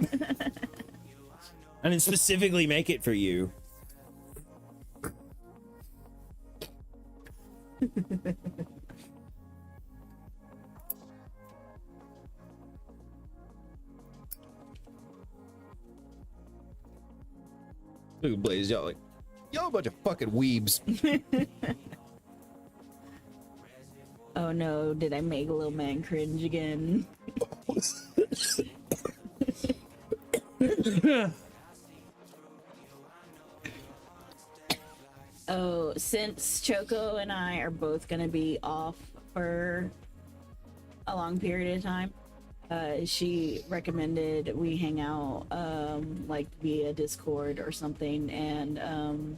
didn't specifically make it for you. Look at Blaze, y'all like, y'all a bunch of fucking weebs. Oh no, did I make a little man cringe again? Oh, since Choco and I are both gonna be off for a long period of time, she recommended we hang out like via Discord or something and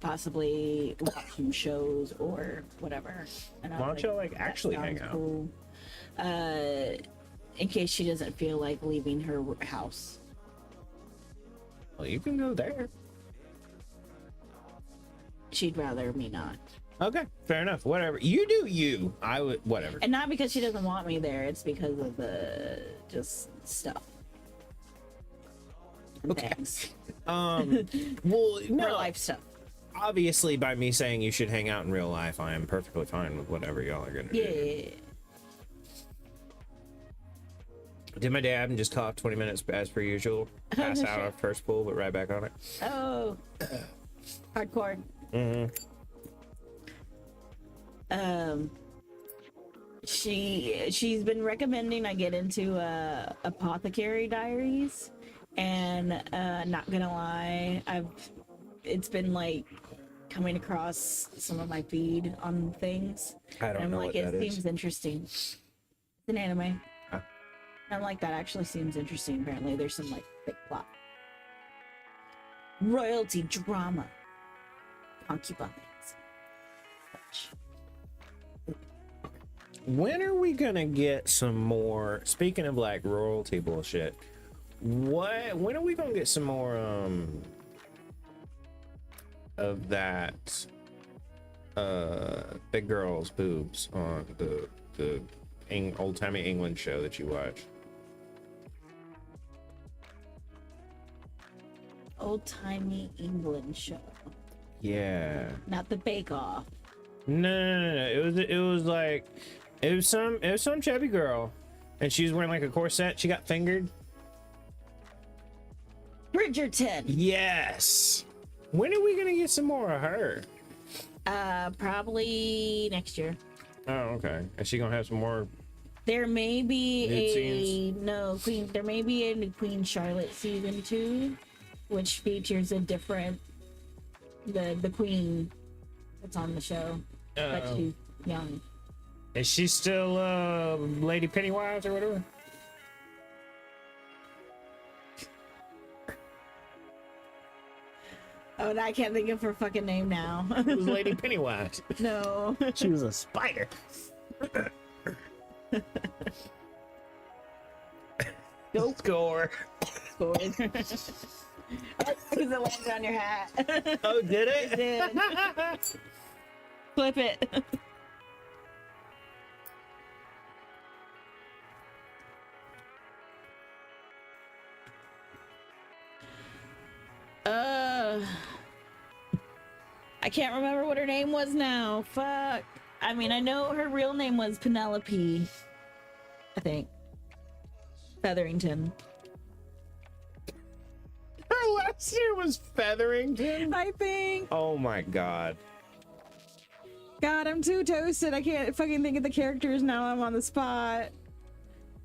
possibly watch some shows or whatever. And I Why was don't y'all like "That actually hang sounds out?" cool." in case she doesn't feel like leaving her house. Well, you can go there. She'd rather me not. Okay, fair enough. Whatever. You do you. I would, whatever. And not because she doesn't want me there, it's because of the just stuff. And Okay. things. Well, Real no. life stuff. Obviously, by me saying you should hang out in real life, I am perfectly fine with whatever y'all are gonna do. Yeah. Did my dad and just cough 20 minutes as per usual? Pass out our first pool, but right back on it. Oh. Hardcore. Mm-hmm. She's been recommending I get into Apothecary Diaries, and not gonna lie, it's been like coming across some of my feed on things. I don't and I'm know like, what it that is. seems interesting. It's an anime. Huh. I'm like, that actually seems interesting. Apparently there's some like thick plot. Royalty drama. Concubines. Such. When are we gonna get some more? Speaking of like royalty bullshit, when are we gonna get some more of that big girl's boobs on the old timey England show that you watch? Old timey England show. Yeah. Not the Bake Off. No. It was some chubby girl, and she was wearing like a corset. She got fingered. Bridgerton. Yes. When are we gonna get some more of her? Probably next year. Oh, okay. Is she gonna have some more? There may be Nude scenes? Queen. There may be a Queen Charlotte season 2, which features a different the queen that's on the show, but Uh-oh. she's young. Is she still Lady Pennywise or whatever? Oh, and I can't think of her fucking name now. It was Lady Pennywise. No. She was a spider. Go Score. score. Because it landed on your hat. Oh, did It it? did. Flip it. I can't remember what her name was now. Fuck. I mean, I know her real name was Penelope. I think. Featherington. Her last name was Featherington. I think. Oh my god. God, I'm too toasted. I can't fucking think of the characters now. I'm on the spot.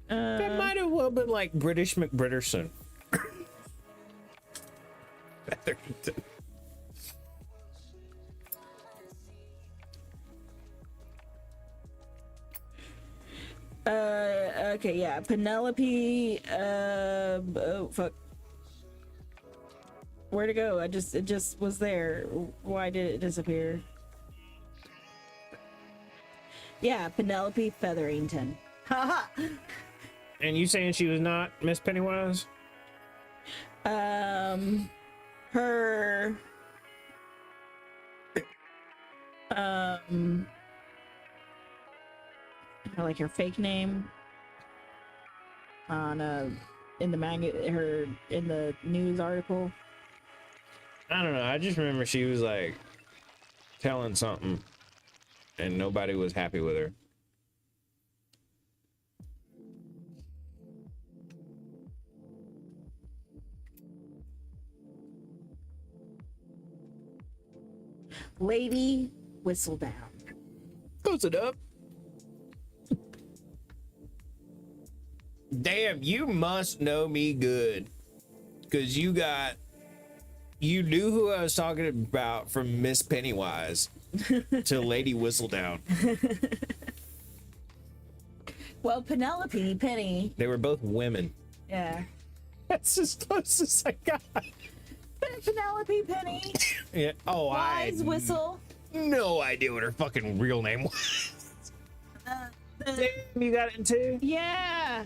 That might have well been like British McBritterson. Featherington. Okay, yeah. Penelope, oh, fuck. Where'd it go? It just was there. Why did it disappear? Yeah, Penelope Featherington. Haha. And you saying she was not Miss Pennywise? Her like her fake name on in the news article. I don't know. I just remember she was like telling something and nobody was happy with her. Lady Whistledown. Close it up. Damn, you must know me good. Cause you knew who I was talking about from Miss Pennywise to Lady Whistledown. Well, Penelope Penny. They were both women. Yeah. That's as close as I got. Penelope Penny. Yeah. Oh, Wise I Whistle. no idea what her fucking real name was. Damn, you got it too? Yeah.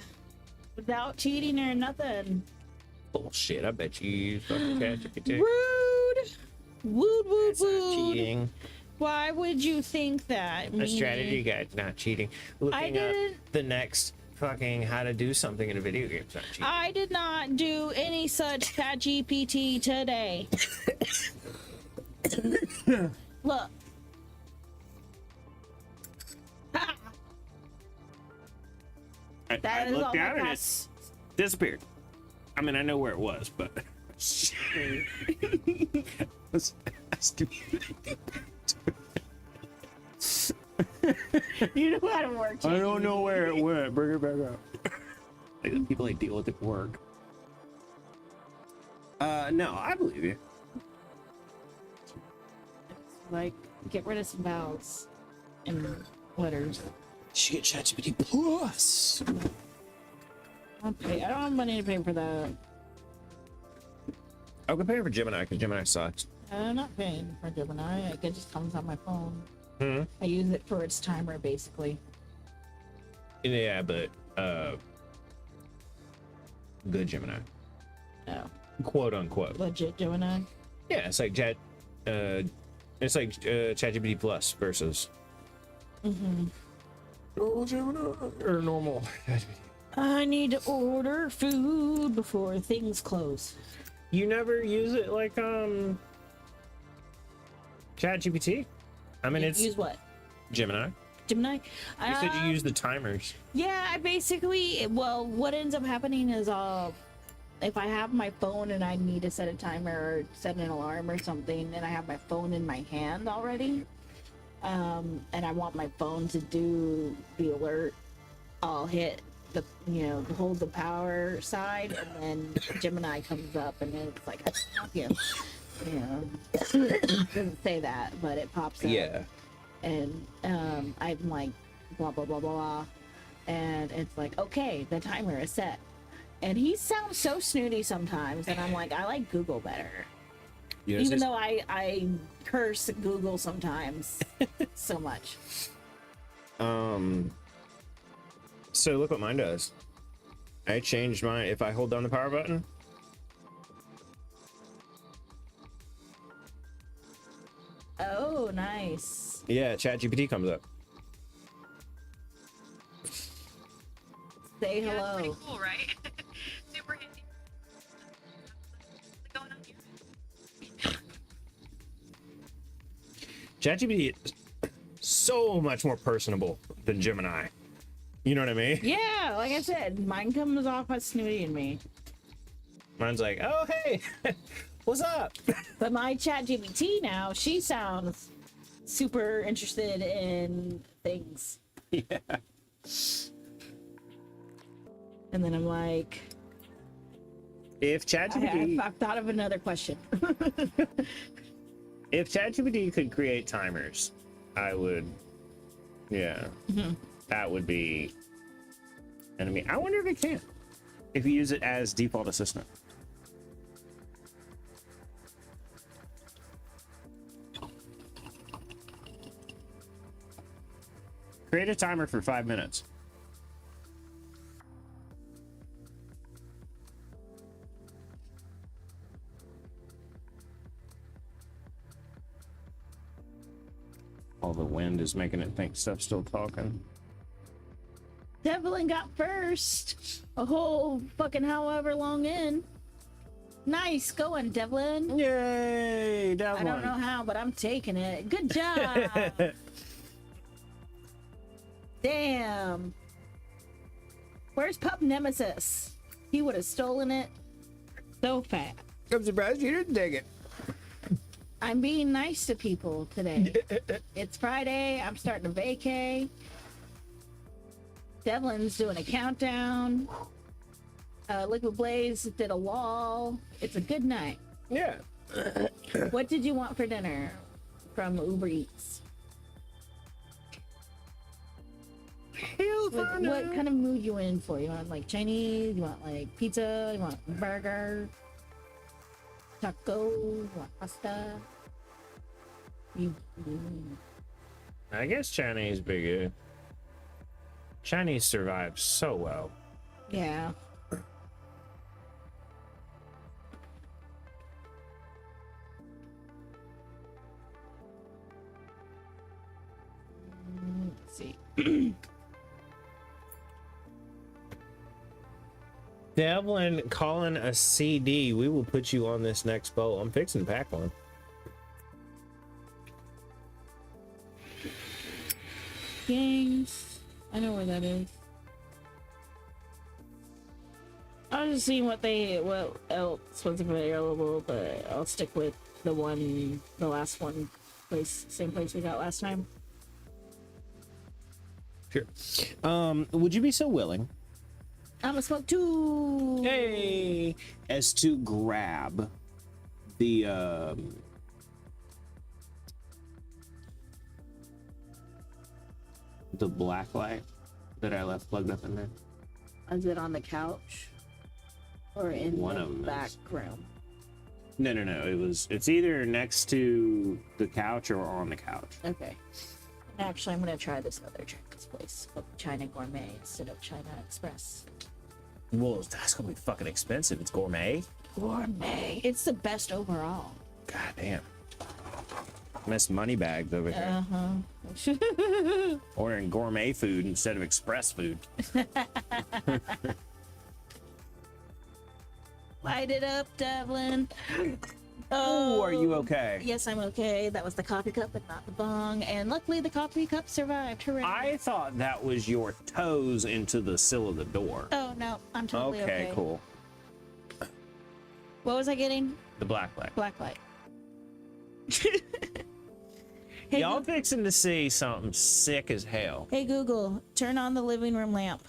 Without cheating or nothing. Bullshit, I bet you used fucking ChatGPT. Rude. Wood, wood, That's not wood. cheating. Why would you think that? A strategy guide, not cheating. Looking up didn't- the next fucking how to do something in a video game is not cheating. I did not do any such ChatGPT today. Look. Ha! That I is all looked my at it and past. it disappeared. I mean, I know where it was, but was asking me You know how to work. I don't know where it went. Bring it back up. Like the people I deal with at work. No, I believe you. Like, get rid of some vowels and letters. You should get ChatGPT Plus. Okay, I don't have money to pay for that. I'll compare for Gemini because Gemini sucks. I'm not paying for Gemini. It just comes on my phone. Hmm. I use it for its timer, basically. Yeah, but good Gemini, No, quote unquote. legit Gemini. Yeah, it's like ChatGPT Plus versus normal Gemini or normal ChatGPT. I need to order food before things close. You never use it like ChatGPT? I mean, it's Use what? Gemini. Gemini? You said you use the timers. Yeah, I basically, well, what ends up happening is if I have my phone and I need to set a timer or set an alarm or something, and I have my phone in my hand already, and I want my phone to do the alert, I'll hit the, hold the power side, and then Gemini comes up and it's like, it doesn't say that, but it pops up. Yeah. And I'm like, blah, blah, blah, blah, blah. And it's like, okay, the timer is set. And he sounds so snooty sometimes. And I'm like, I like Google better. You know, Even though I curse Google sometimes so much. So look what mine does. I changed mine. If I hold down the power button, Oh, nice. yeah, ChatGPT comes up. Say Yeah, it's hello. pretty cool, right? Super handy. What's going on here? ChatGPT is so much more personable than Gemini. You know what I mean? Yeah, like I said, mine comes off as snooty in me. Mine's like, oh, hey, what's up? But my chat GPT now, she sounds super interested in things. Yeah. And then I'm like, If ChatGPT, I've thought of another question. if ChatGPT could create timers, I would, yeah, that would be enemy. I wonder if it can, if you use it as default assistant. Create a timer for 5 minutes. All the wind is making it think stuff's still talking. Devlin got first. A whole fucking however long in. Nice going, Devlin. Yay! That I don't know how, but I'm taking it. Good job. Damn. Where's Pup Nemesis? He would have stolen it so fast. I'm surprised you didn't take it. I'm being nice to people today. It's Friday. I'm starting to vacay. Devlin's doing a countdown. Liquid Blaze did a wall. It's a good night. Yeah. What did you want for dinner from Uber Eats? What kind of mood you in for? You want like Chinese? You want like pizza? You want burger? Taco? You want pasta? You I guess Chinese be good. Chinese survive so well. Yeah. Let's see. Devlin calling a CD. We will put you on this next boat. I'm fixing to pack one. Games. I know where that is. I was just seeing what else was available, but I'll stick with the last one place, same place we got last time. Sure. Would you be so willing, I'm a smoke too. hey, as to grab the black light that I left plugged up in there? Is it on the couch or in One the of 'em back is. room? No. It's either next to the couch or on the couch. Okay. Actually, I'm gonna try this other Chinese place, called China Gourmet instead of China Express. Well, that's gonna be fucking expensive. It's gourmet. Gourmet. It's the best overall. God damn. Miss money bags over here. Uh-huh. Ordering gourmet food instead of express food. Light it up, Devlin. Oh, are you okay? Yes, I'm okay. That was the coffee cup, but not the bong. And luckily, the coffee cup survived. Hooray! I thought that was your toes into the sill of the door. Oh no, I'm totally okay. Okay, cool. What was I getting? The black light. Black light. Hey, Y'all fixing to see something sick as hell. Hey Google, turn on the living room lamp.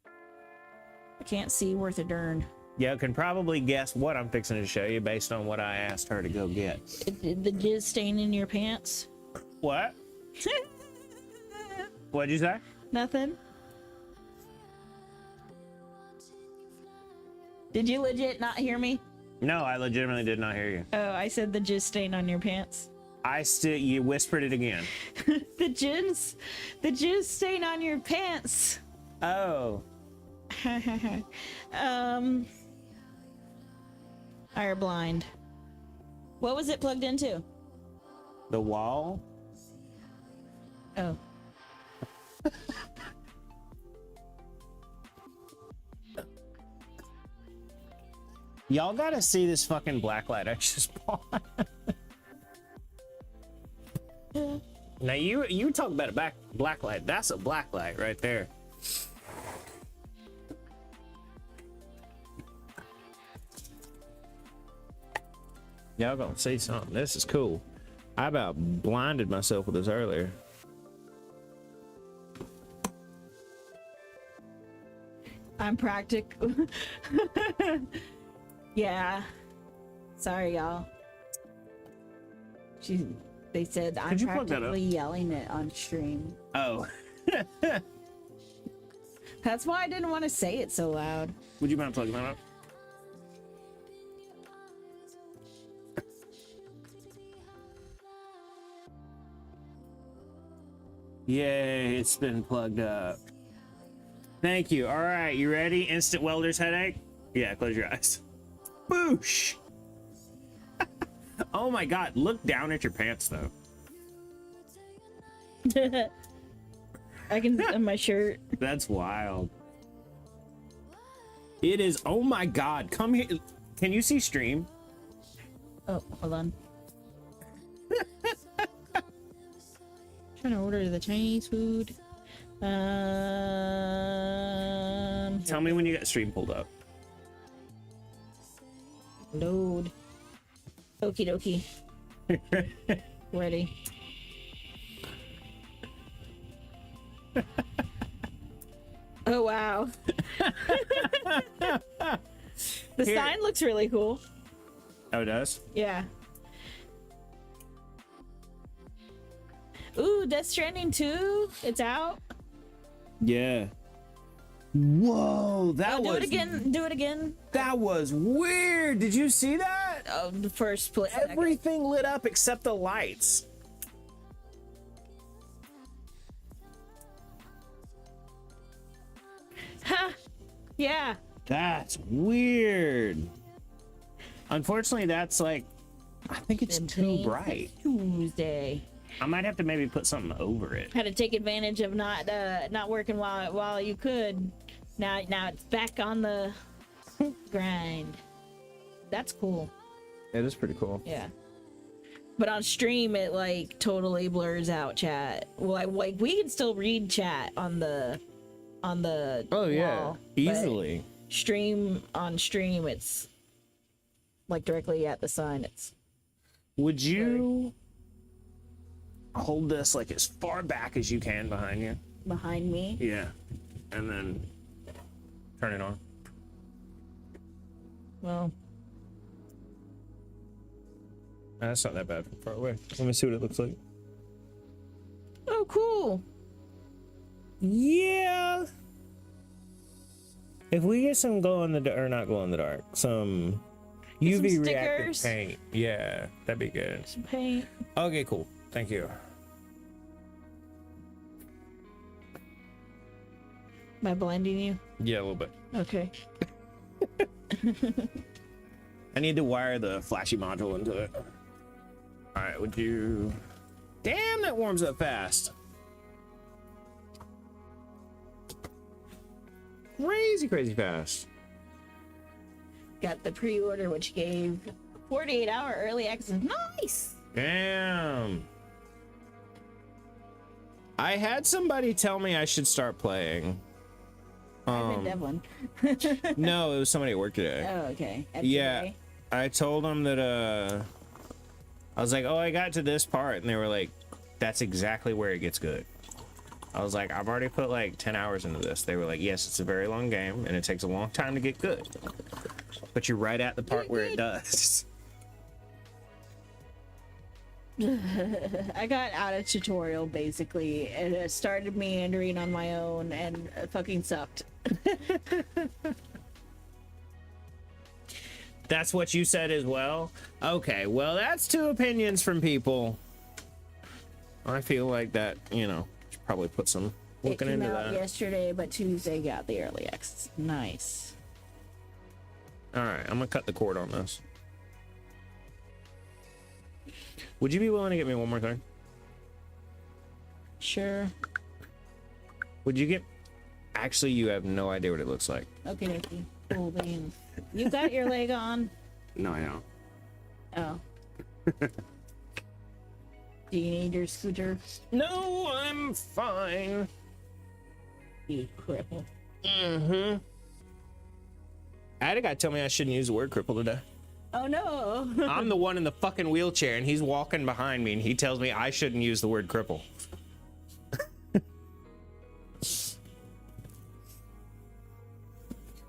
I can't see worth a darn. You can probably guess what I'm fixing to show you based on what I asked her to go get. The jizz stain in your pants? What? What'd you say? Nothing. Did you legit not hear me? No, I legitimately did not hear you. Oh, I said the jizz stain on your pants. You whispered it again. the jizz stain on your pants. Oh. Are blind. What was it plugged into? The wall? Oh. Y'all gotta see this fucking black light I just bought. Now you talk about a black light. That's a black light right there. Y'all gonna see something. This is cool. I about blinded myself with this earlier. I'm practical. Yeah. Sorry, y'all. They said I'm you plug that up? practically yelling it on stream. Oh. That's why I didn't want to say it so loud. Would you mind plugging that up? Yay, it's been plugged up. Thank you. All right, you ready? Instant welder's headache? Yeah, close your eyes. Boosh! Oh my god, look down at your pants though. I can on my shirt. That's wild. It is, oh my god, come here. Can you see stream? Oh, hold on. Trying to order the Chinese food. Tell me when you got stream pulled up. Load. Okie dokie. Ready. Oh wow. The Here. sign looks really cool. Oh, it does? Yeah. Ooh, Death Stranding 2. It's out. Yeah. Whoa, that Oh, do was it again. Do it again. That was weird. Did you see that? Oh, the first split second. Everything lit up except the lights. Yeah. That's weird. Unfortunately, that's like, I think it's too bright. Tuesday. I might have to maybe put something over it. Had to take advantage of not working while you could. Now it's back on the grind. That's cool. It is pretty cool. Yeah. But on stream it like totally blurs out chat. Well, like we can still read chat on the Oh yeah, wall, easily. on stream it's like directly at the sign. It's Would you hold this like as far back as you can behind you? behind me. Yeah. And then turn it on. Well, That's not that bad from far away. Let me see what it looks like. oh cool. Yeah. If we get some glow in the dark, or not glow in the dark, some Get some UV reactive stickers. paint. Yeah, that'd be good. Some paint. Okay, cool. Thank you. Am I blinding you? Yeah, a little bit. Okay. I need to wire the flashy module into it. All right, would you? Damn, that warms up fast. Crazy fast. Got the pre-order, which gave 48-hour early access. Nice. Damn. I had somebody tell me I should start playing. I'm in Devlin. No, it was somebody at work today. Oh, okay. Yeah, Today. I told them that I was like, oh, I got to this part, and they were like, that's exactly where it gets good. I was like, I've already put like 10 hours into this. They were like, yes, it's a very long game and it takes a long time to get good, but you're right at the part where it does. I got out of tutorial basically, and it started meandering on my own, and it fucking sucked. That's what you said as well? Okay, well, that's two opinions from people. I feel like that, you know, should probably put some It looking came into out that. yesterday, but Tuesday got the early access. Nice. All right, I'm gonna cut the cord on this. Would you be willing to get me one more thing? Sure. Would you get? Actually, you have no idea what it looks like. Okay, Nikki. Cool beans. You got your leg on? No, I don't. Oh. Do you need your scooter? No, I'm fine. You cripple. Mm-hmm. I had a guy tell me I shouldn't use the word cripple today. Oh no. I'm the one in the fucking wheelchair, and he's walking behind me, and he tells me I shouldn't use the word cripple.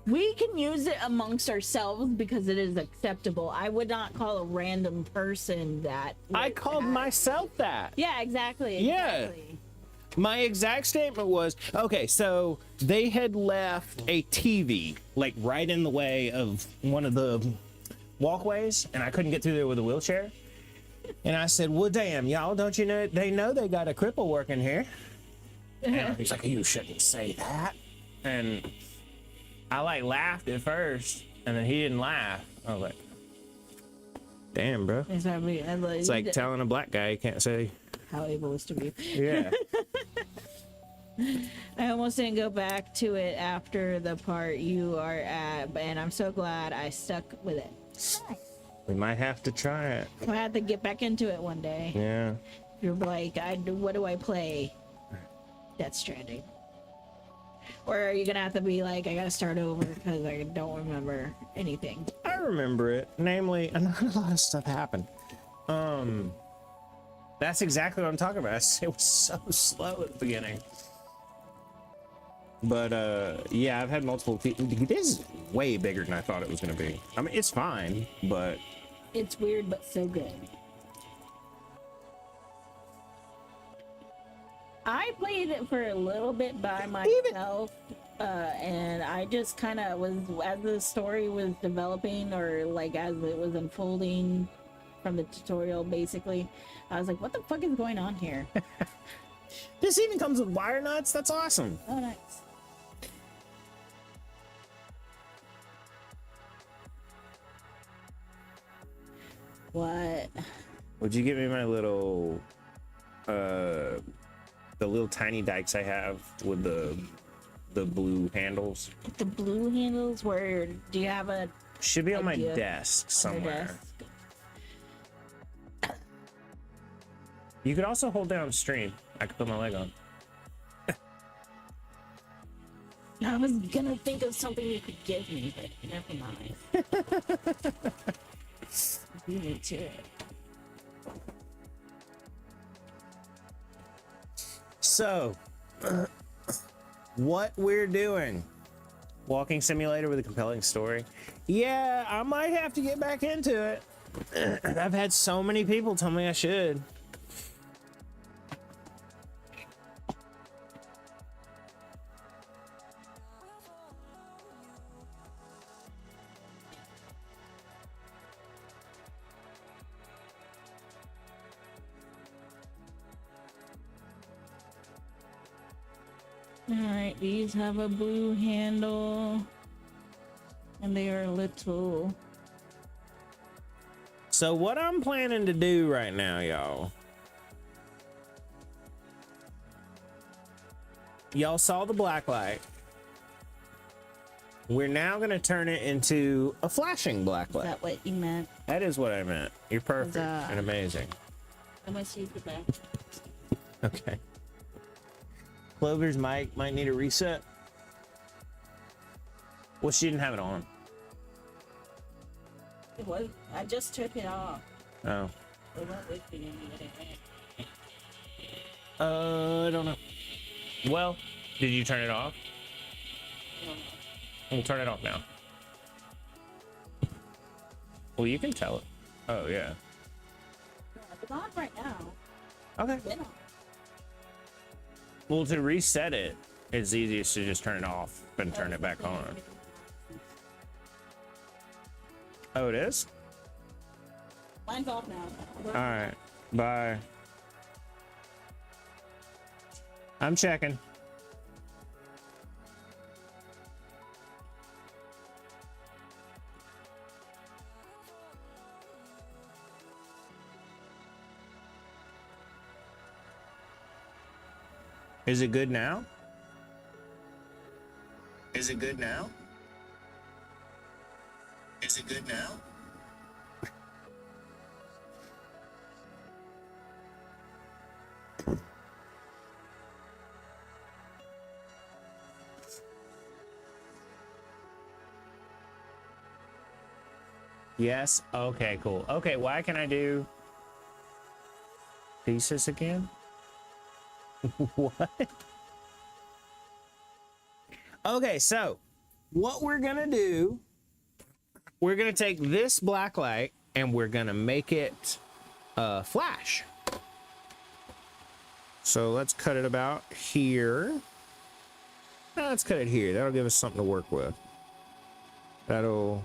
We can use it amongst ourselves because it is acceptable. I would not call a random person that. I called myself that. Yeah, exactly. Yeah. Exactly. My exact statement was, okay, so they had left a TV like right in the way of one of the walkways, and I couldn't get through there with a wheelchair. And I said, well, damn, y'all, don't you know they got a cripple working here? And he's like, you shouldn't say that. And I like laughed at first, and then he didn't laugh. I was like, damn, bro. It's like telling a black guy you can't say. how ableist to be. Yeah. I almost didn't go back to it after the part you are at, and I'm so glad I stuck with it. We might have to try it. I had to get back into it one day. Yeah. You're like, what do I play? Death Stranding. Or are you gonna have to be like, I gotta start over because I don't remember anything? I remember it. Namely, not a lot of stuff happened. That's exactly what I'm talking about. It was so slow at the beginning. But yeah, I've had multiple people. It is way bigger than I thought it was gonna be. I mean, it's fine, but It's weird, but so good. I played it for a little bit by myself, and I just kind of was, as the story was developing, or like as it was unfolding from the tutorial, basically, I was like, what the fuck is going on here? this even comes with wire nuts. That's awesome. Oh, nice. What? Would you give me my little, the little tiny dikes I have with the blue handles? The blue handles? Where do you have a Should be on my idea desk on your somewhere. desk? You could also hold down stream. I could put my leg on. I was gonna think of something you could give me, but never mind. Beat me to it. So, what we're doing? Walking simulator with a compelling story. Yeah, I might have to get back into it. I've had so many people tell me I should. Alright, these have a blue handle. And they are little. So what I'm planning to do right now, y'all saw the black light. We're now gonna turn it into a flashing black Is light. that what you meant? That is what I meant. You're perfect Huzzah. and amazing. I'm gonna see the back. Okay. Clover's mic might need a reset. Well, she didn't have it on. It was. I just took it off. Oh. It went with me. I don't know. Well, did you turn it off? We'll turn it off now. Well, you can tell it. Oh, yeah. It's on right now. Okay. Been on. Well, to reset it, it's easiest to just turn it off and turn it back on. Oh, it is? Mine's off now. All right. Bye. I'm checking. Is it good now? Is it good now? Is it good now? Yes. Okay, cool. Okay, why can I do thesis again? What? Okay, so what we're gonna do, we're gonna take this black light and we're gonna make it flash. So let's cut it about here. Let's cut it here. That'll give us something to work with. That'll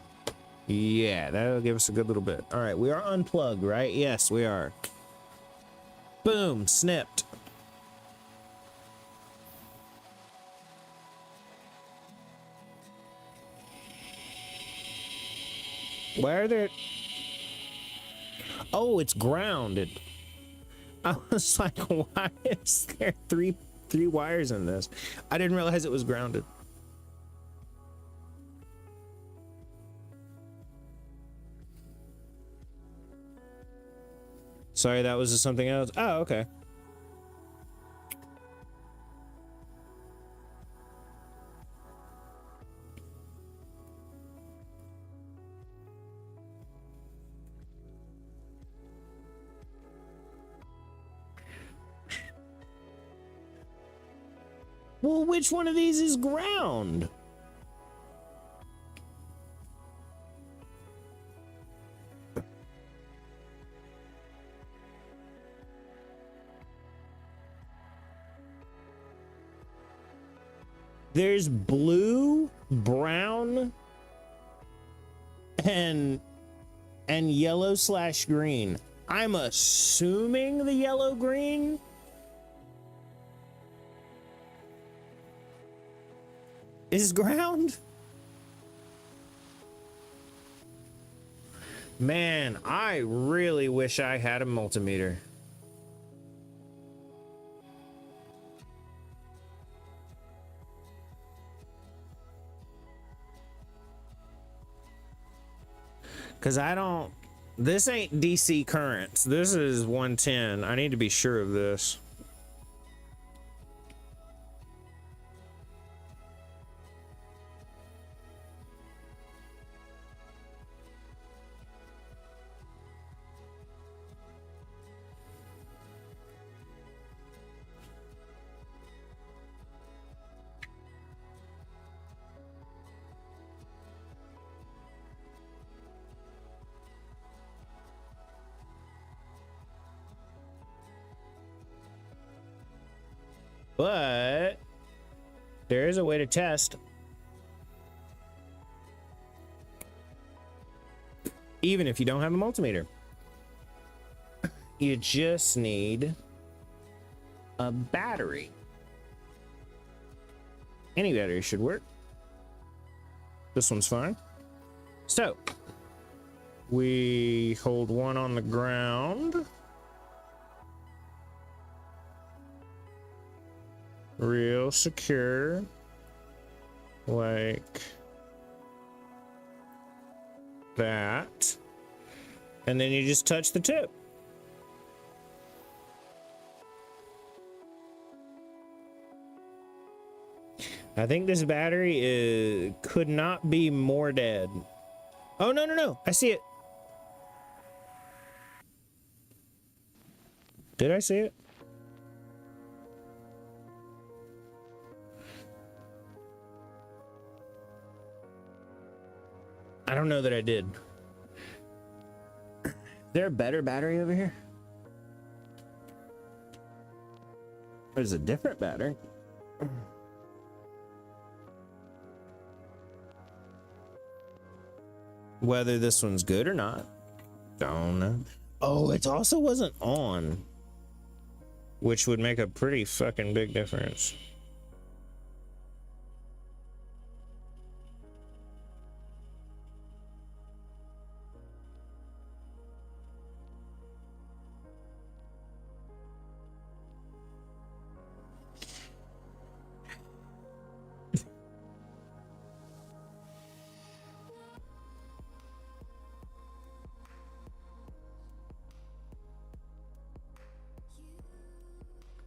give us a good little bit. All right, we are unplugged, right? Yes, we are. Boom, snipped. Where are there? Oh, it's grounded. I was like, why is there three wires in this? I didn't realize it was grounded. Sorry, that was something else. Oh, okay. Well, which one of these is ground? There's blue, brown, and yellow/green. I'm assuming the yellow-green is ground. Man, I really wish I had a multimeter. Cause I don't, this ain't DC currents. This is 110. I need to be sure of this. But there is a way to test. Even if you don't have a multimeter. You just need a battery. Any battery should work. This one's fine. So, we hold one on the ground. Real secure. Like that. And then you just touch the tip. I think this battery could not be more dead. Oh, no, no, no. I see it. Did I see it? I don't know that I did. Is there a better battery over here? There's a different battery. Whether this one's good or not, don't know. Oh, it also wasn't on, which would make a pretty fucking big difference.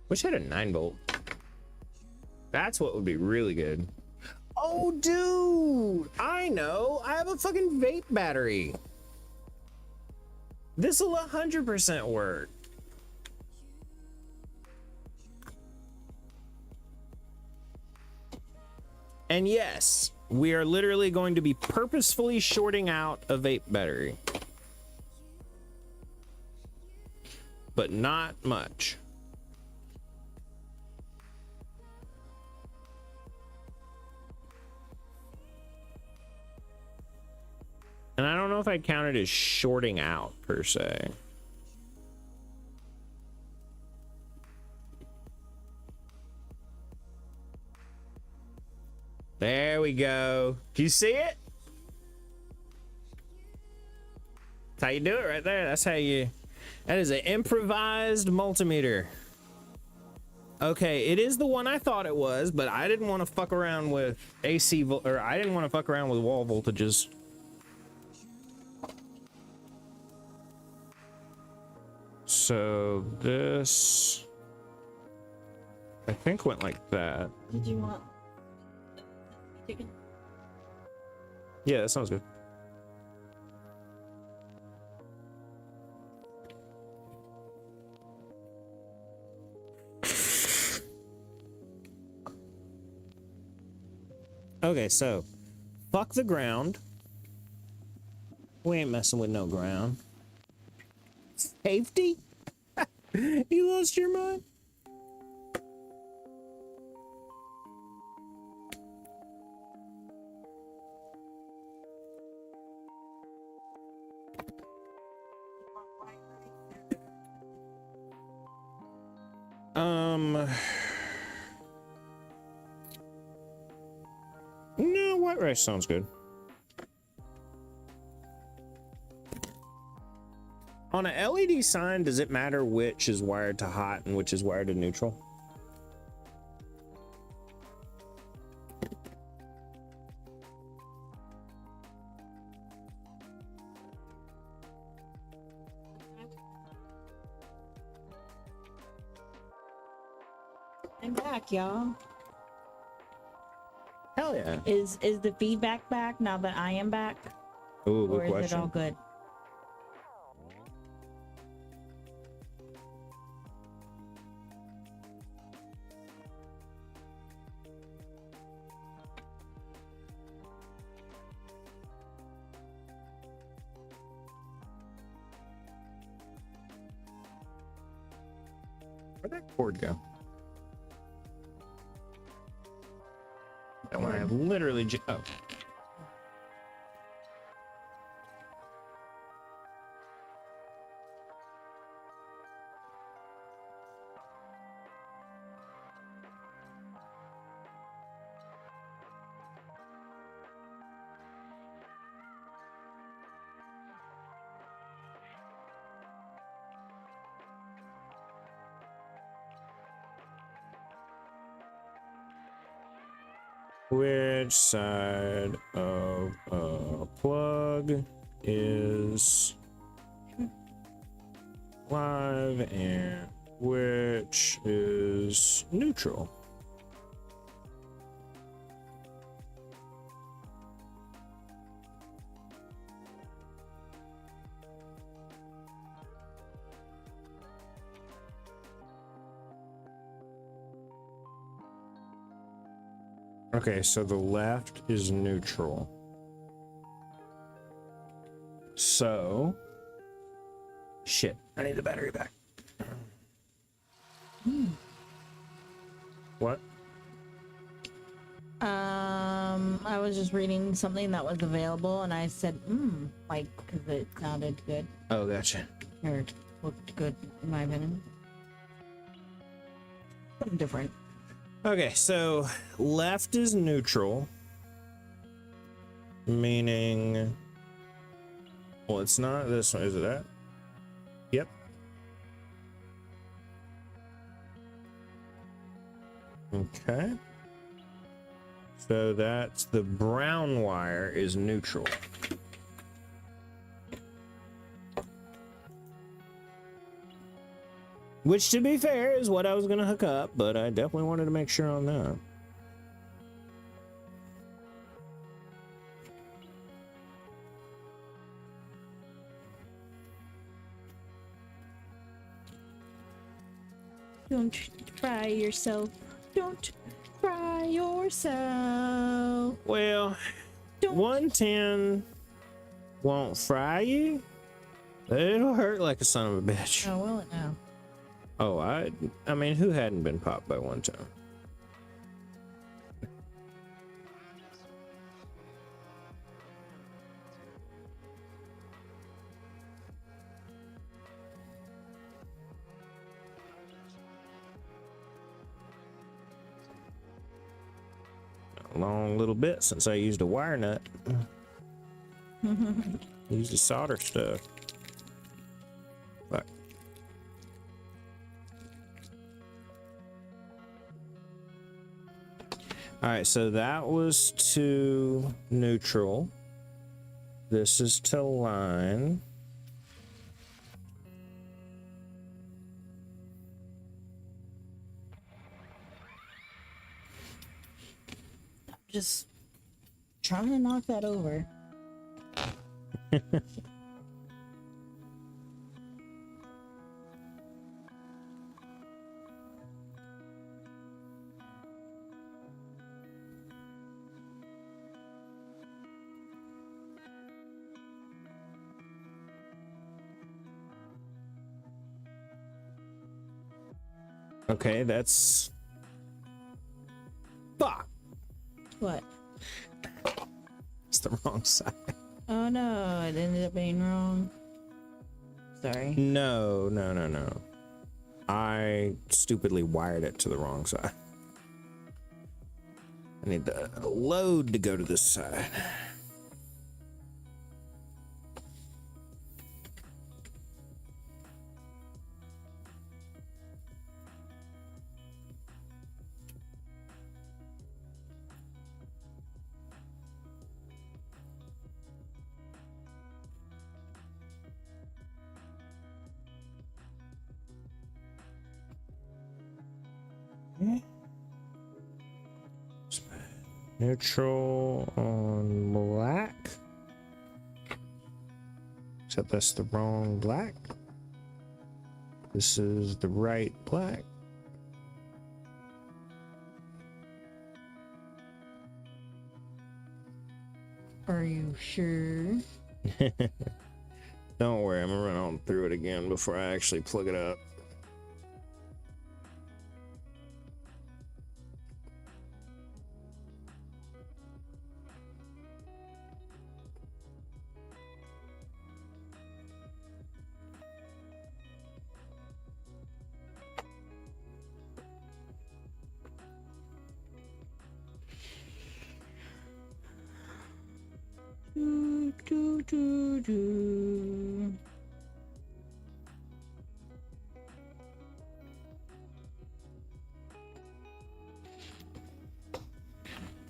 Wish I had a 9-volt. That's what would be really good. Oh, dude! I know! I have a fucking vape battery. This'll 100% work. And yes, we are literally going to be purposefully shorting out a vape battery. But not much. And I don't know if I'd count it as shorting out, per se. There we go. Do you see it? That's how you do it right there. That's how you... That is an improvised multimeter. Okay, it is the one I thought it was, but I didn't want to fuck around with AC... Or I didn't want to fuck around with wall voltages. So this, I think, went like that. Did you want chicken? Yeah, that sounds good. Okay, so fuck the ground. We ain't messing with no ground. Safety? You lost your mind? No, white rice sounds good. On an LED sign, does it matter which is wired to hot and which is wired to neutral? I'm back, y'all. Hell yeah. Is the feedback back now that I am back? Ooh, Or good is question. it all good? Where'd that cord go? That one I literally oh. Which side of a plug is live and which is neutral? Okay, so the left is neutral. So, shit, I need the battery back. What? I was just reading something that was available, and I said, like, because it sounded good Oh, gotcha. or looked good in my opinion. Something different. Okay, so left is neutral, meaning, well, it's not this one, is it that? Yep. Okay. So that's the brown wire is neutral. Which, to be fair, is what I was going to hook up, but I definitely wanted to make sure on that. Don't fry yourself. Don't fry yourself. Well, Don't. 110 won't fry you. It'll hurt like a son of a bitch. Oh, will it now? Oh, I mean, who hadn't been popped by 110? A long little bit since I used a wire nut. Used the solder stuff. Fuck. All right, so that was to neutral. This is to line. Just trying to knock that over. Okay, that's... Fuck! What? It's the wrong side. Oh no, it ended up being wrong. Sorry. No. I stupidly wired it to the wrong side. I need the load to go to this side. Neutral on black. Except that's the wrong black. This is the right black. Are you sure? Don't worry, I'm gonna run on through it again before I actually plug it up.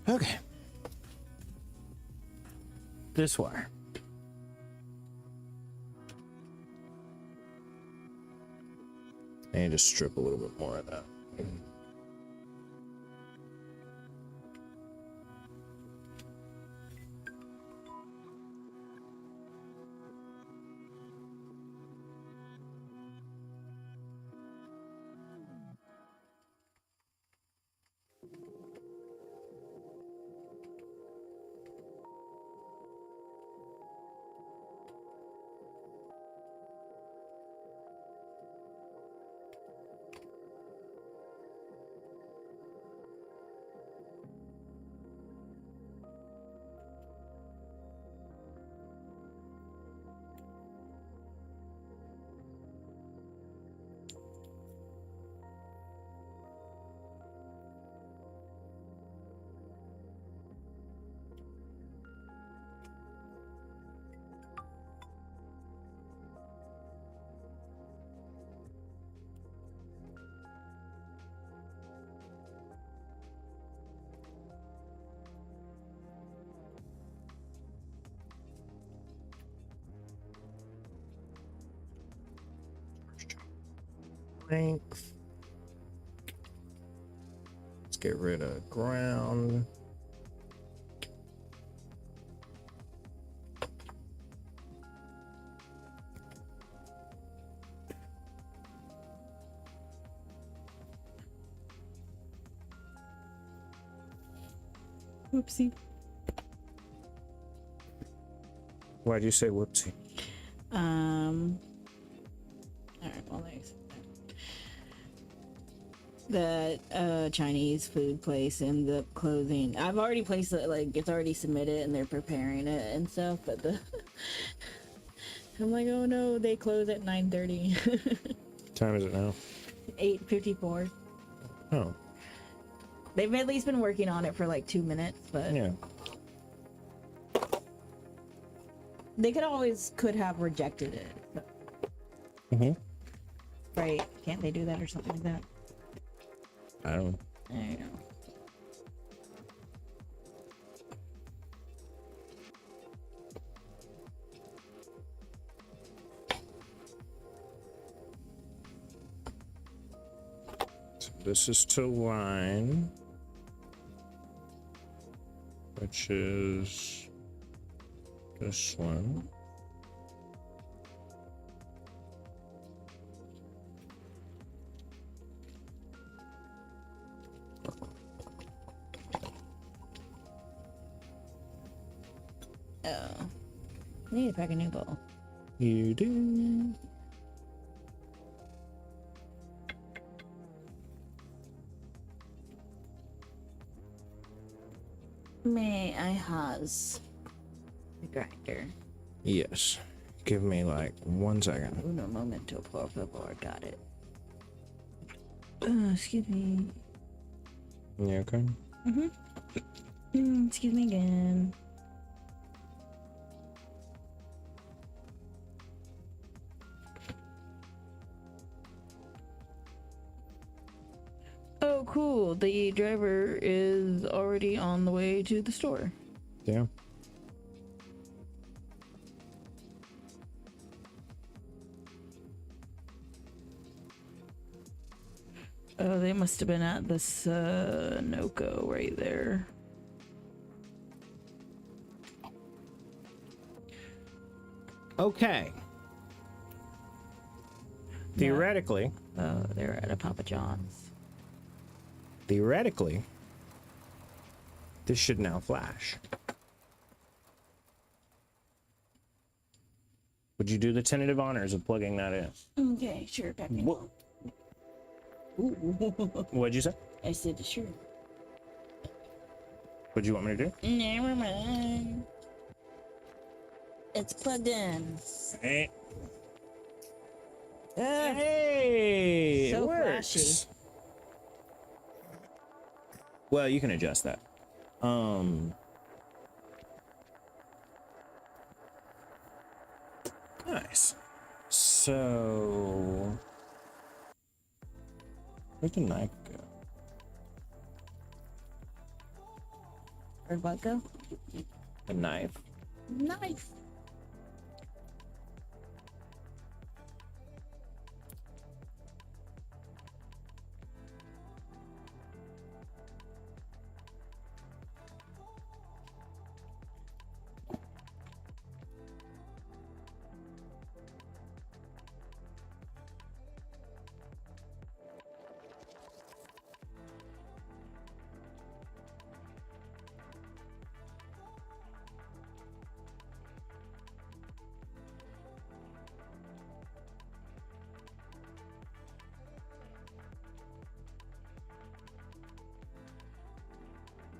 Okay. This wire. I need to strip a little bit more of that. Length. Let's get rid of ground. Whoopsie. Why'd you say whoopsie? All right, well, thanks. The Chinese food place ended up closing. I've already placed it, like, it's already submitted and they're preparing it and stuff, but the I'm like, oh no, they close at 9:30. What time is it now? 8:54. Oh, They've at least been working on it for like 2 minutes, but yeah. they could have rejected it. But, right? Can't they do that or something like that? I don't know. I don't know. So this is to line, which is this one. Oh, I need to pack a new bowl. You do. May I has the grinder? Yes. Give me like 1 second. Uno momento, por favor. Got it. Excuse me. You okay? Excuse me again. Oh, cool. The driver is already on the way to the store. Yeah. Oh, they must have been at the Sunoco right there. Okay. Theoretically, Oh, they're at a Papa John's. theoretically, this should now flash. Would you do the tentative honors of plugging that in? Okay, sure, Peppy. Whoa. What'd you say? I said sure. What'd you want me to do? Never mind. It's plugged in. Hey, Ugh, hey, so it works. flashy. Well, you can adjust that. Nice. So, where'd the knife go? Where'd what go? The knife. Nice.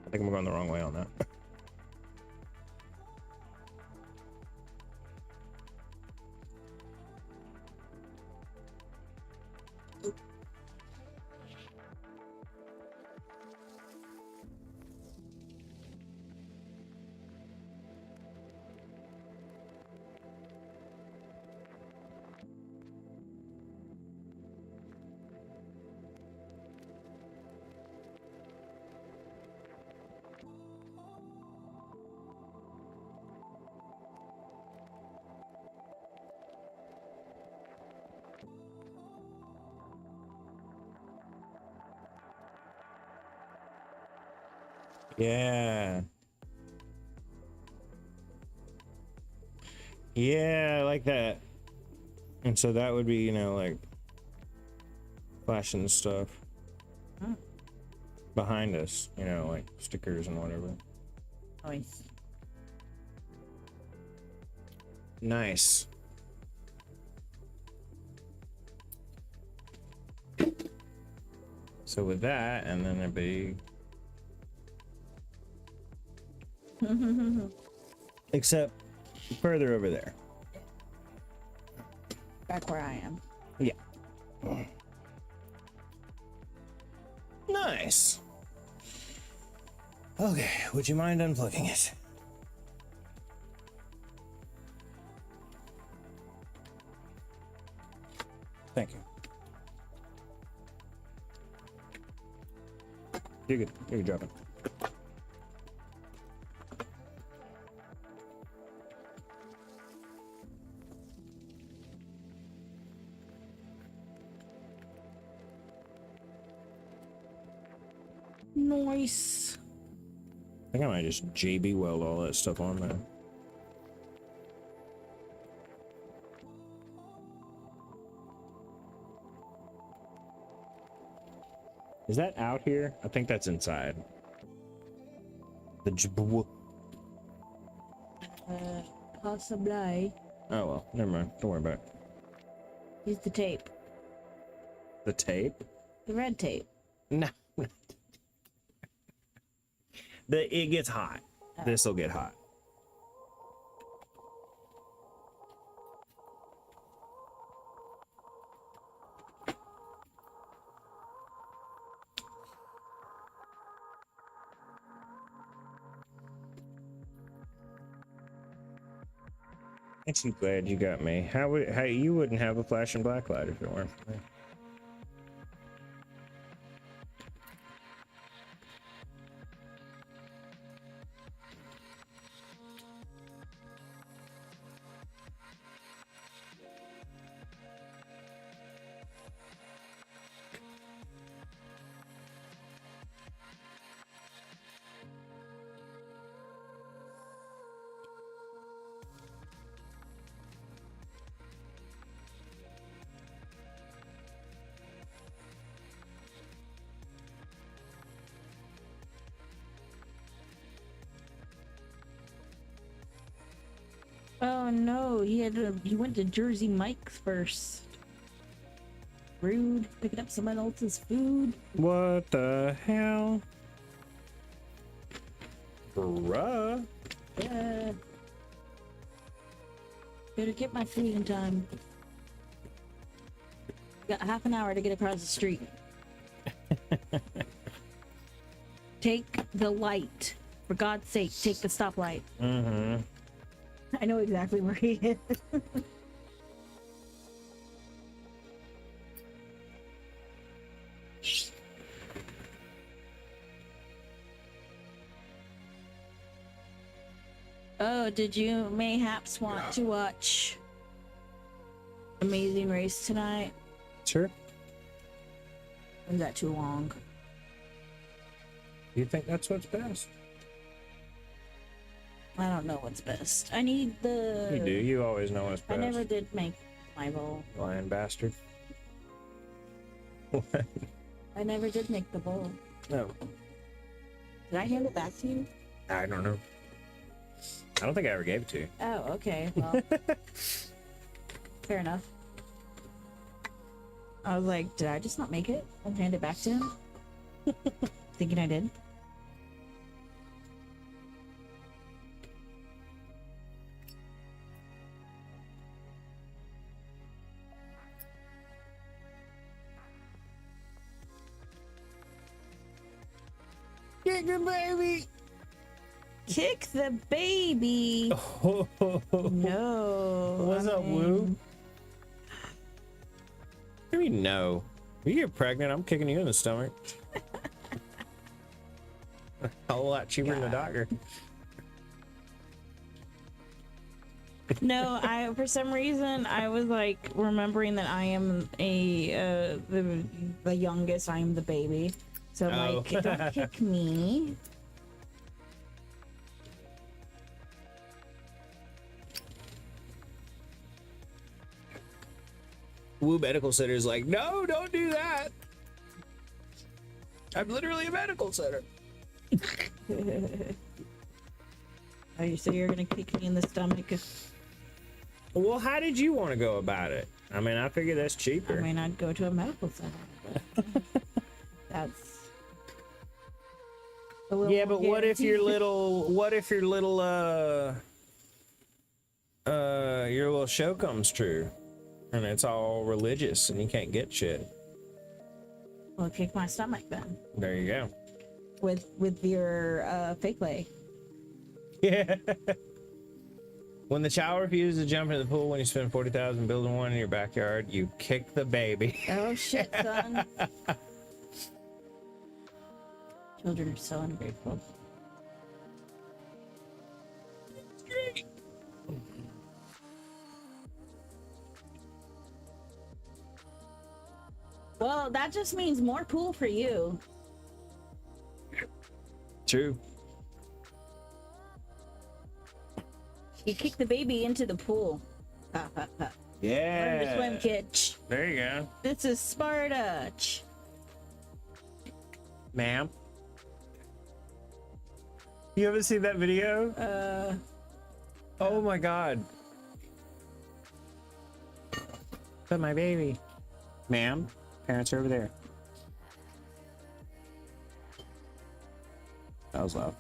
I think I'm going the wrong way on that. Yeah. Yeah, I like that. And so that would be, you know, like flashing stuff behind us, you know, like stickers and whatever. Nice. Nice. So with that, and then it'd be except further over there. Back where I am. Yeah. Nice. Okay, would you mind unplugging it? Thank you. You're good. You can drop it. Nice. I think I might just JB weld all that stuff on there. Is that out here? I think that's inside. The Possibly. oh well, never mind. Don't worry about it. Use the tape. The tape? The red tape. No. It gets hot. This'll get hot. Ain't you glad you got me? How you wouldn't have a flashing black light if it weren't for me. Oh no, he went to Jersey Mike's first. Rude, picking up someone else's food. What the hell? Bruh. Yeah. Better get my food in time. Got half an hour to get across the street. Take the light. For God's sake, take the stoplight. Mm-hmm. I know exactly where he is. Oh, did you mayhaps want to watch Amazing Race tonight? Sure. Or is that too long? You think that's what's best? I don't know what's best. I need the... You do. You always know what's I best. never did make my bowl. Lying bastard. I never did make the bowl. No. Did I hand it back to you? I don't know. I don't think I ever gave it to you. Oh, okay. Well, fair enough. I was like, did I just not make it and hand it back to him? Thinking I did. Get your baby! Kick the baby! No. What's up, Woo? What do you mean, no? If you get pregnant, I'm kicking you in the stomach. A whole lot cheaper than the doctor. No, for some reason I was like remembering that I am the youngest. I am the baby. So I'm like, don't kick me. Woo medical center is like, no, don't do that. I'm literally a medical center. Oh, you say you're gonna kick me in the stomach? Well, how did you want to go about it? I mean, I figure that's I cheaper. mean, I'd go to a medical center. But that's a little Yeah, but more what if your guaranteed. your little show comes true and it's all religious and you can't get shit? Well, kick my stomach then There you go. with your fake leg. Yeah. When the child refuses to jump into the pool when you spend $40,000 building one in your backyard, you kick the baby. Oh shit, son. Children are so ungrateful. Well, that just means more pool for you. True. You kick the baby into the pool. Ha, ha, ha. Learn to swim, Yeah. kid. There you go. This is Sparta. Ma'am. You haven't seen that video? Oh my god. But my baby. Ma'am, parents are over there. That was loud.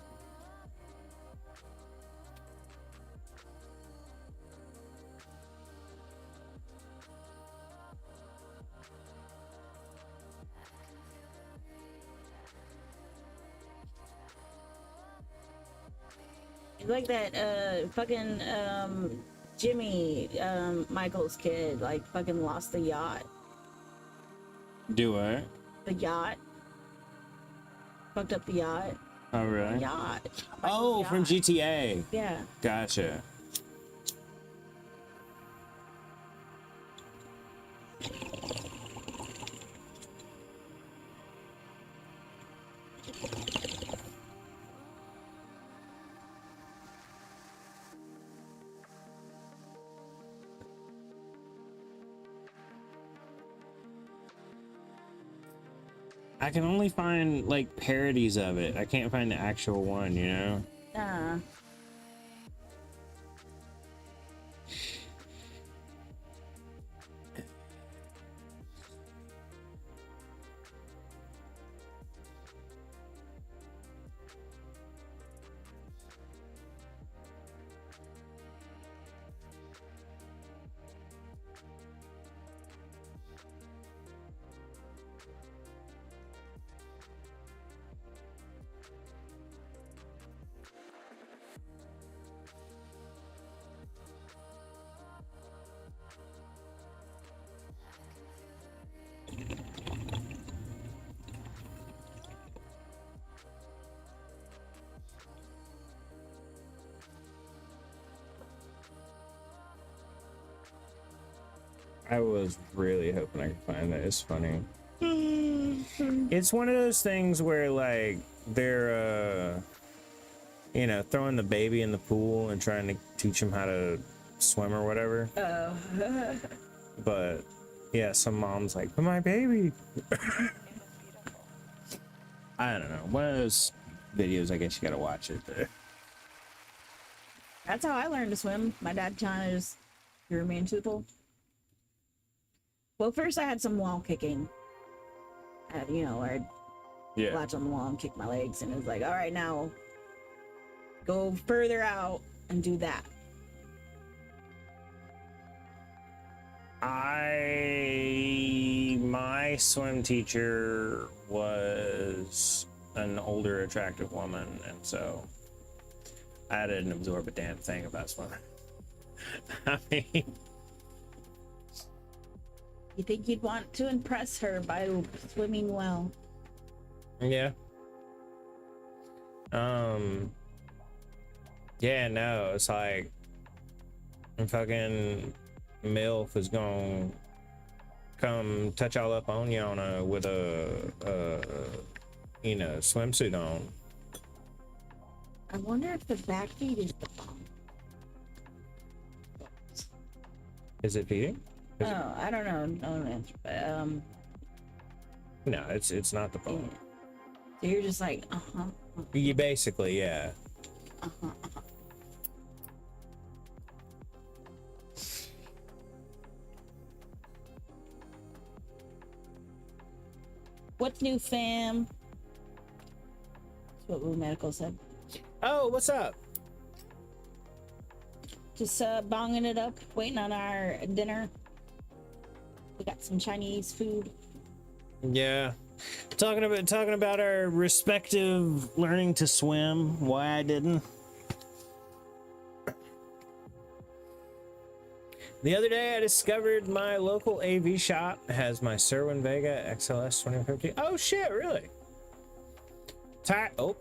It's like that fucking Jimmy Michael's kid like fucking lost the yacht. Do what? The yacht. Fucked up the yacht. Oh really? Yacht. Oh, from Yacht. GTA. Yeah. Gotcha. I can only find like parodies of it. I can't find the actual one, you know? I was really hoping I could find that. It's funny. It's one of those things where like they're you know, throwing the baby in the pool and trying to teach him how to swim or whatever. Oh. But yeah, some mom's like, but my baby. I don't know. One of those videos, I guess you gotta watch it. That's how I learned to swim. My dad kind of just threw me into the pool. Well, first I had some wall kicking. You know, where I'd Yeah. latch on the wall and kick my legs, and it was like, all right, now go further out and do that. My swim teacher was an older, attractive woman, and so I didn't absorb a damn thing about swimming. I mean, You think you'd want to impress her by swimming well? yeah. Yeah, no, it's like fucking MILF is gonna come touch all up on you with a you know, swimsuit on. I wonder if the back feet is the bomb. Is it feeding? Is it- Oh, I don't know. No answer, but No, it's not the yeah. phone. So you're just like, You basically, yeah. What's new, fam? That's what Woo Medical said. Oh, what's up? Just bonging it up, waiting on our dinner. We got some Chinese food. Yeah. Talking about our respective learning to swim, why I didn't. The other day I discovered my local AV shop has my Serwin Vega XLS 2050. Oh shit, really? Oh.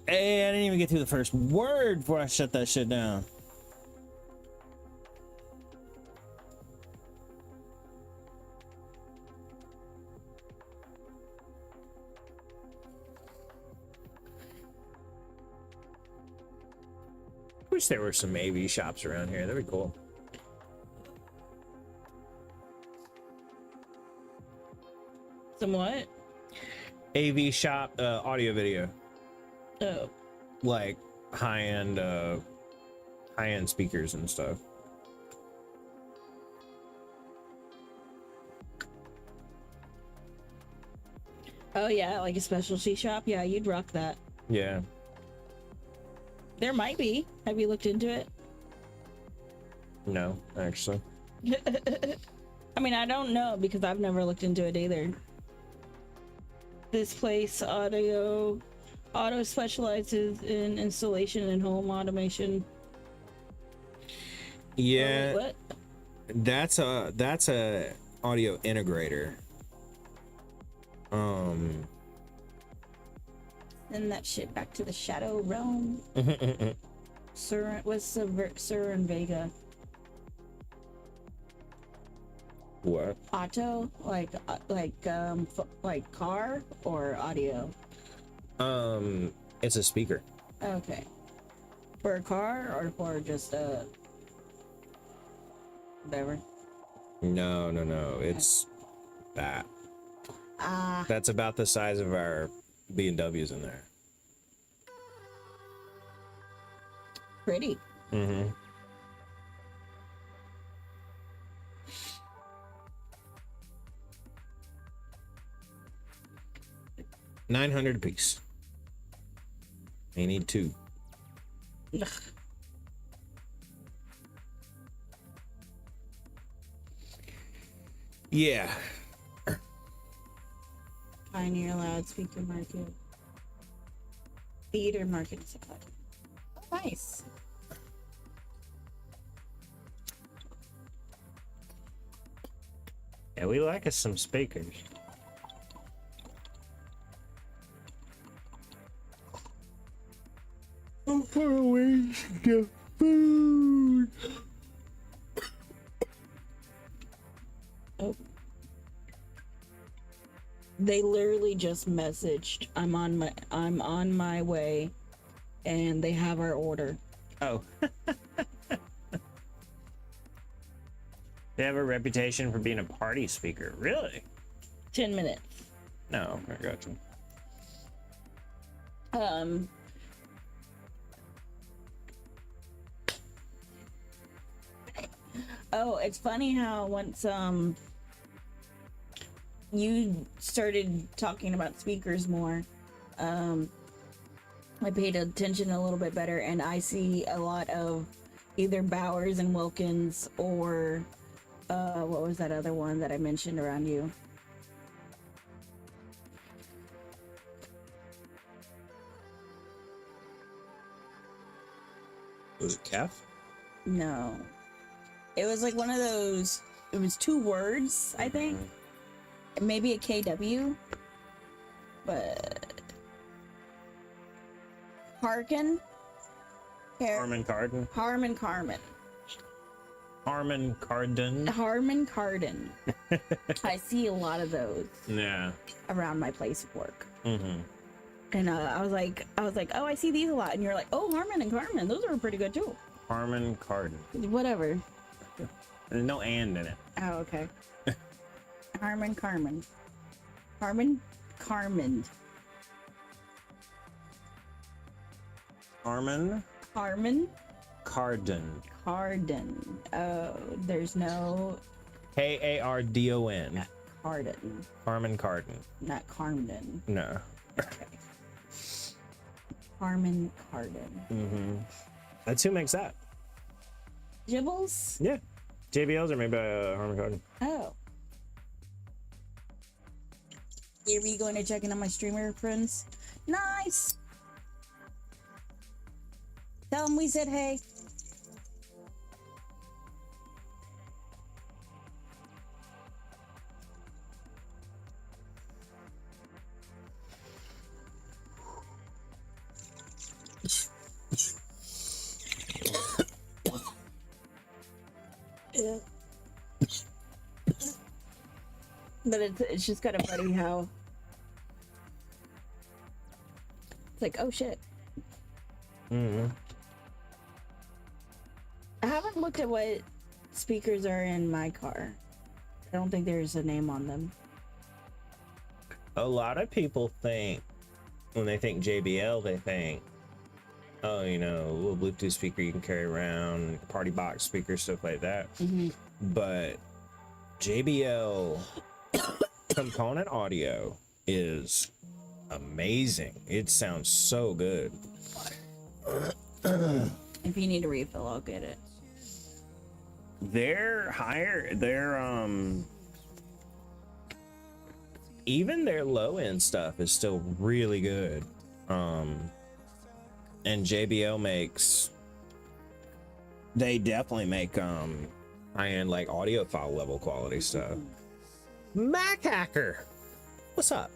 Hey, I didn't even get through the first word before I shut that shit down. Wish there were some AV shops around here. That'd be cool. Somewhat. AV shop, audio video, Oh. like high-end speakers and stuff. Oh yeah, like a specialty shop. Yeah, you'd rock that. Yeah. There might be. Have you looked into it? No, actually. I mean, I don't know because I've never looked into it either. This place auto specializes in installation and home automation. Yeah. Oh, wait, what? That's a audio integrator. Send that shit back to the shadow realm. What's Sir and Vega? What? Auto, like car or audio? It's a speaker. Okay. For a car or for just whatever? No. It's that. Ah, That's about the size of our B&Ws in there. pretty. Mm-hmm. $900 a piece. You need two. Ugh. Yeah. Pioneer loudspeaker market. Theater market supply. Oh, nice. Yeah, we like us some speakers. How far away is the food? Oh. They literally just messaged, I'm on my way, and they have our order. Oh. They have a reputation for being a party speaker. Really? 10 minutes. No, I got you. Oh, it's funny how once you started talking about speakers more, I paid attention a little bit better, and I see a lot of either Bowers and Wilkins or what was that other one that I mentioned around you? Was it Calf? No. It was like one of those, it was 2 words, I think. Maybe a KW. But Harkin? Harman Kardon. Harman Carmen. Harman Kardon. Harman Kardon. I see a lot of those Yeah. around my place of work. Mm-hmm. And I was like, oh, I see these a lot. And you're like, oh, Harman and Carmen, those are pretty good too. Harman Kardon. Whatever. There's no and in it. Oh, okay. Harman Carmen. Harman Carmen. Harman Harman Kardon. Kardon. Oh, there's no Kardon. Kardon. Harman Kardon. Not Carmen. No. Okay. Harman Kardon. Mm-hmm. That's who makes that. Gibbles? Yeah. JBLs are made by Harman Kardon. Oh. Here we going to check in on my streamer friends. Nice. Tell them we said hey. Yeah. But it's just kind of funny how it's like, oh shit. Mm-hmm. I haven't looked at what speakers are in my car. I don't think there's a name on them. A lot of people think, when they think JBL, they think, oh, you know, a little Bluetooth speaker you can carry around, party box speaker, stuff like that. Mm-hmm. But JBL component audio is amazing. It sounds so good. If you need a refill, I'll get it. They're higher, even their low end stuff is still really good. And JBL they definitely make high-end like audiophile level quality stuff. Mac Hacker, what's up?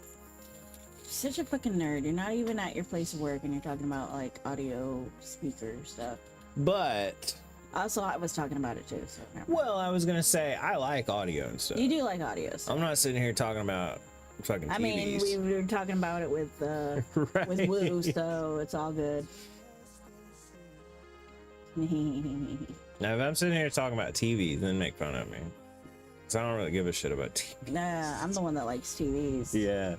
Such a fucking nerd. You're not even at your place of work and you're talking about like audio speaker stuff. But Also, I was talking about it too. So never mind. well, I was gonna say I like audio and stuff. You do like audio stuff. I'm not sitting here talking about fucking TVs. I mean, we were talking about it with Right. with Woo, so it's all good. Now, if I'm sitting here talking about TVs, then make fun of me. Cause I don't really give a shit about TV. Nah, I'm the one that likes TVs. Yeah.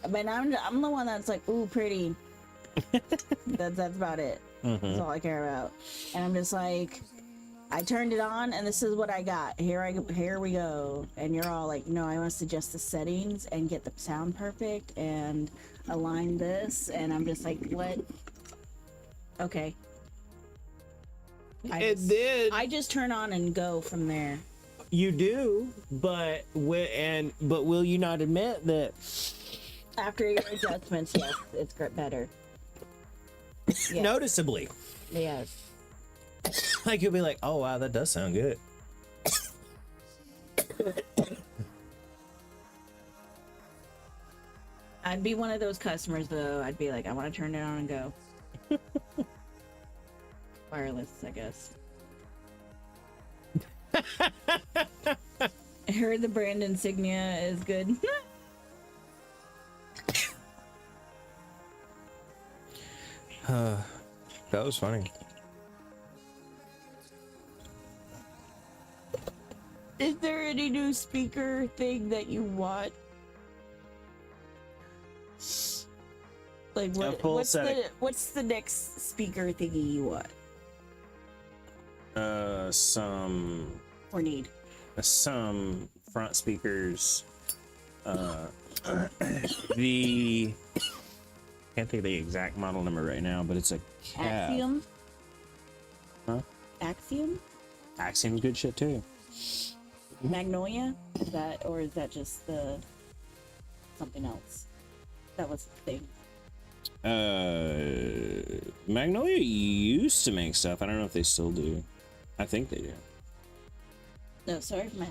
But I'm the one that's like, ooh, pretty. That's about it. That's all I care about. And I'm just like, I turned it on, and this is what I got. Here we go. And you're all like, no, I must adjust the settings and get the sound perfect and align this. And I'm just like, what? Okay. I just turn on and go from there. You do, but will you not admit that? After your adjustments, yes, it's better. Yes. Noticeably, Yes. like you'll be like, oh wow, that does sound good. I'd be one of those customers though. I'd be like, I want to turn it on and go. Wireless, I guess. I heard the brand insignia is good. That was funny. Is there any new speaker thing that you want? Like full set what's the next speaker thingy you want Some or need? front speakers. The can't think of the exact model number right now, but it's a cab. Axiom? Huh? Axiom? Axiom's good shit too. Magnolia? Is that just the something else? That was the thing. Magnolia used to make stuff. I don't know if they still do. I think they do. No, sorry, my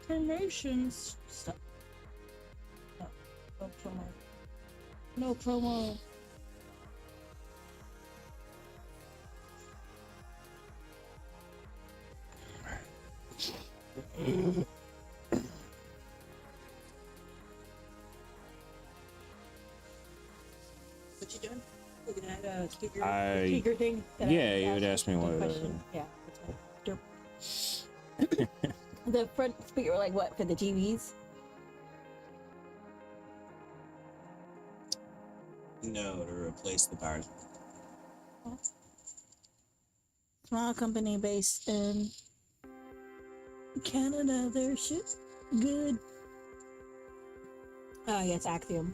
promotions stuff. No promo. No promo. What you doing? Looking at a speaker thing? Yeah, you would ask me what. Yeah. The front speaker, like what, for the TVs? No, to replace the power. Small company based in Canada. Their shit good. Oh, yeah, it's Axiom.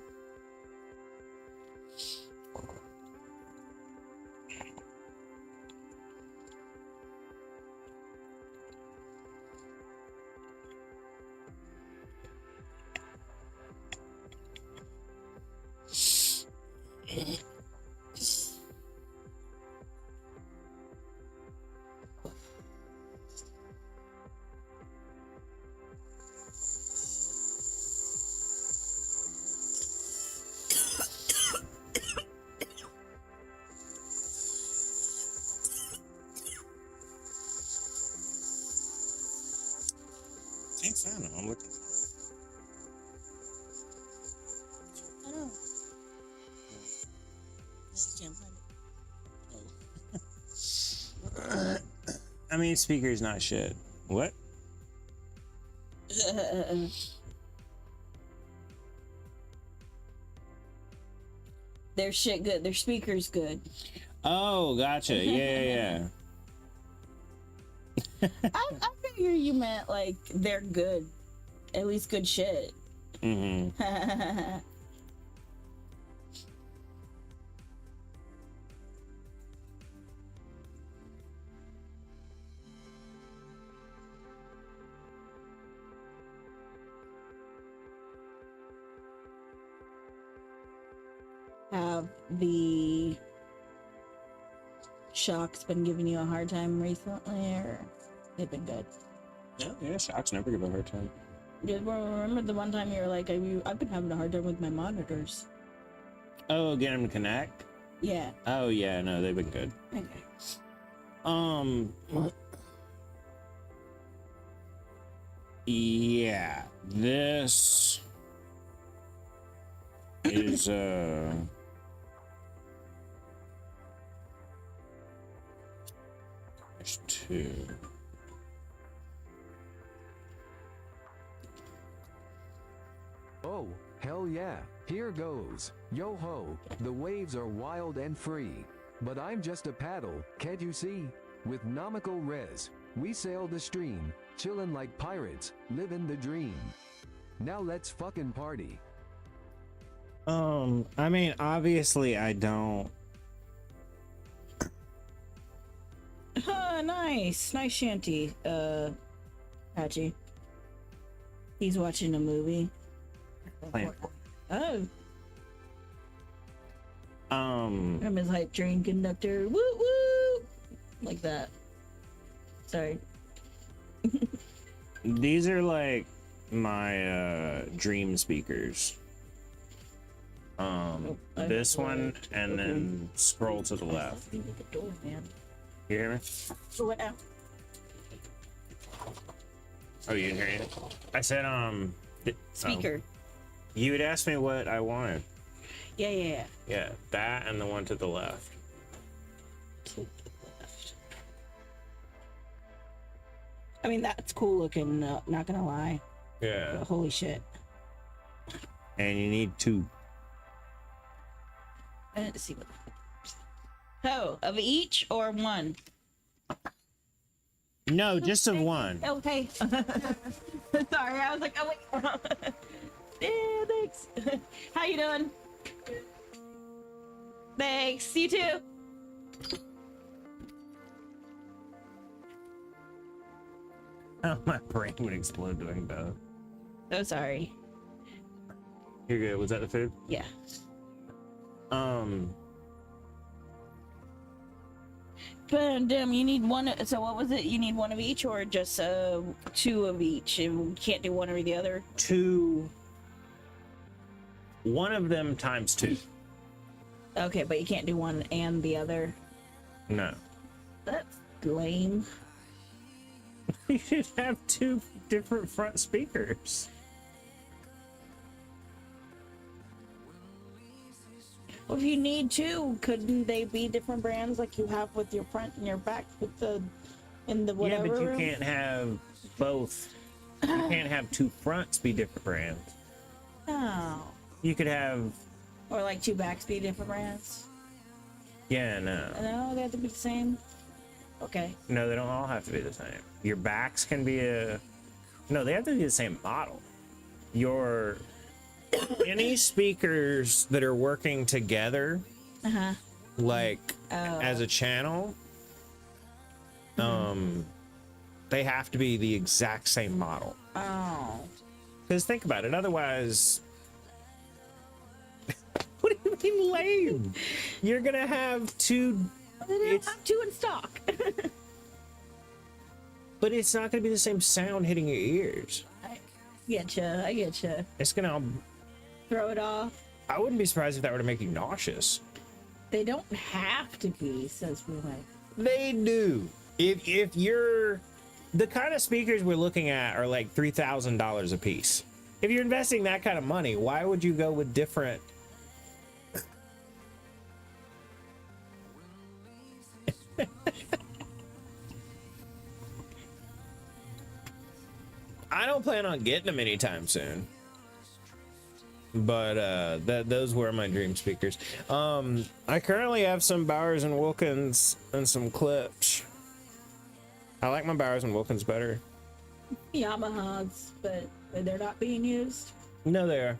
Can't find them. I'm looking. I know. I just can't find it. I mean, speaker's not shit. What? Their shit good. Their speaker's good. Oh, gotcha. Yeah. I figure you meant like they're good. At least good shit. Mm-hmm. Have the Shock's been giving you a hard time recently, or they've been good? Yeah, Shock's never give a hard time. Remember the one time you were like, I've been having a hard time with my monitors. Oh, get them to connect? Yeah. Oh, yeah, no, they've been good. Okay. Yeah, this is, there's two. Oh, hell yeah, here goes. Yo ho, the waves are wild and free. But I'm just a paddle, can't you see? With nomical res, we sail the stream, chillin' like pirates, living the dream. Now let's fucking party. I mean, obviously I don't. Nice shanty, Patchy. He's watching a movie. Oh, I'm his hype train conductor. Woo woo, like that. Sorry. These are like my dream speakers. This one, and then scroll to the left. Leave the door, man. You hear me? So what now? Oh, you didn't hear anything? I said, Speaker. you had asked me what I wanted. Yeah. Yeah, that and the one to the left. To the left. I mean, that's cool looking. Not gonna lie. Yeah. But holy shit. And you need two. Let's see what. Oh, of each or one? No, just of one. Okay. Sorry, I was like, oh wait. Yeah, thanks. How you doing? Thanks. You too. Oh, my brain would explode doing both. So sorry. You're good. Was that the food? Yeah. But you need one. So what was it? You need one of each, or just two of each, and we can't do one or the other? Two. One of them times two. Okay, but you can't do one and the other. No. That's lame. You should have two different front speakers. Well, if you need two, couldn't they be different brands like you have with your front and your back with the in the whatever? Yeah, but you room? can't have both. You can't have two fronts be different brands. No. You could have. Or like two backs be different brands. Yeah, no. No, they have to be the same. Okay. No, they don't all have to be the same. Your backs can be a. No, they have to be the same model. Your. Any speakers that are working together, like as a channel, they have to be the exact same model. Oh. Because think about it, otherwise. What do you mean lame? You're gonna have two. They don't have two in stock. But it's not gonna be the same sound hitting your ears. I getcha. It's gonna. Throw it off. I wouldn't be surprised if that were to make you nauseous. They don't have to be, says Rumor. They do. If you're the kind of speakers we're looking at are like $3,000 a piece. If you're investing that kind of money, why would you go with different? I don't plan on getting them anytime soon. But those were my dream speakers. I currently have some Bowers and Wilkins and some clips. I like my Bowers and Wilkins better. Yamahas, but they're not being used. No, they are.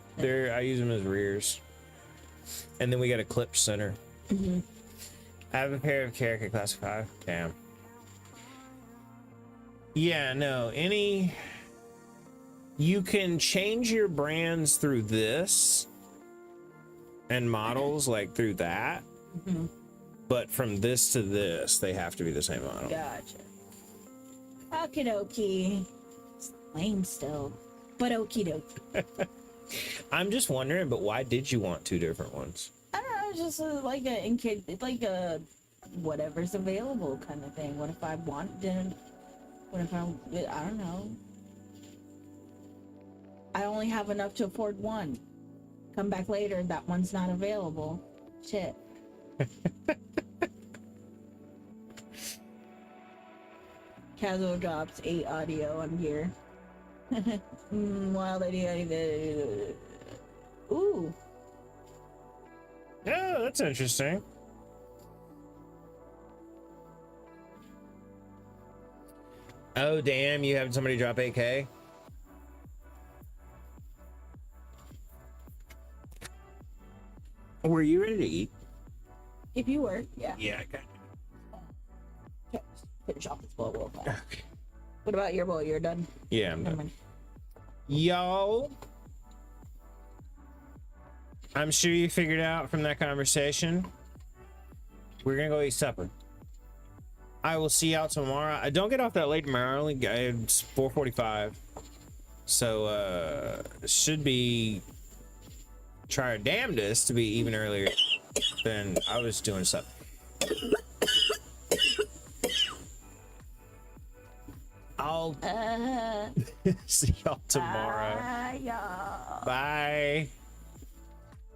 I use them as rears. And then we got a clip center. I have a pair of Cherokee Classic 5. Damn. Yeah, no. You can change your brands through this and models like through that, but from this to this, they have to be the same model. Gotcha. Okie dokie. It's lame still, but okie dokie. I'm just wondering, but why did you want two different ones? I don't know, just like a whatever's available kind of thing. What if I wanted? What if I don't know. I only have enough to afford one. Come back later, that one's not available. Shit. Casual drops 8 audio. I'm here. Wild idea. Ooh. Yeah, that's interesting. Oh, damn, you have somebody drop 8K? Were you ready to eat? If you were, yeah. Yeah, I got Okay, finish off this bowl real fast. Okay. What about your bowl? You're done? Yeah, I'm Never done. mind. Y'all, I'm sure you figured out from that conversation, we're gonna go eat supper. I will see y'all tomorrow. I don't get off that late tomorrow. It's 4:45, so should be try our damnedest to be even earlier than I was doing stuff. I'll see y'all tomorrow. Bye, y'all. Bye.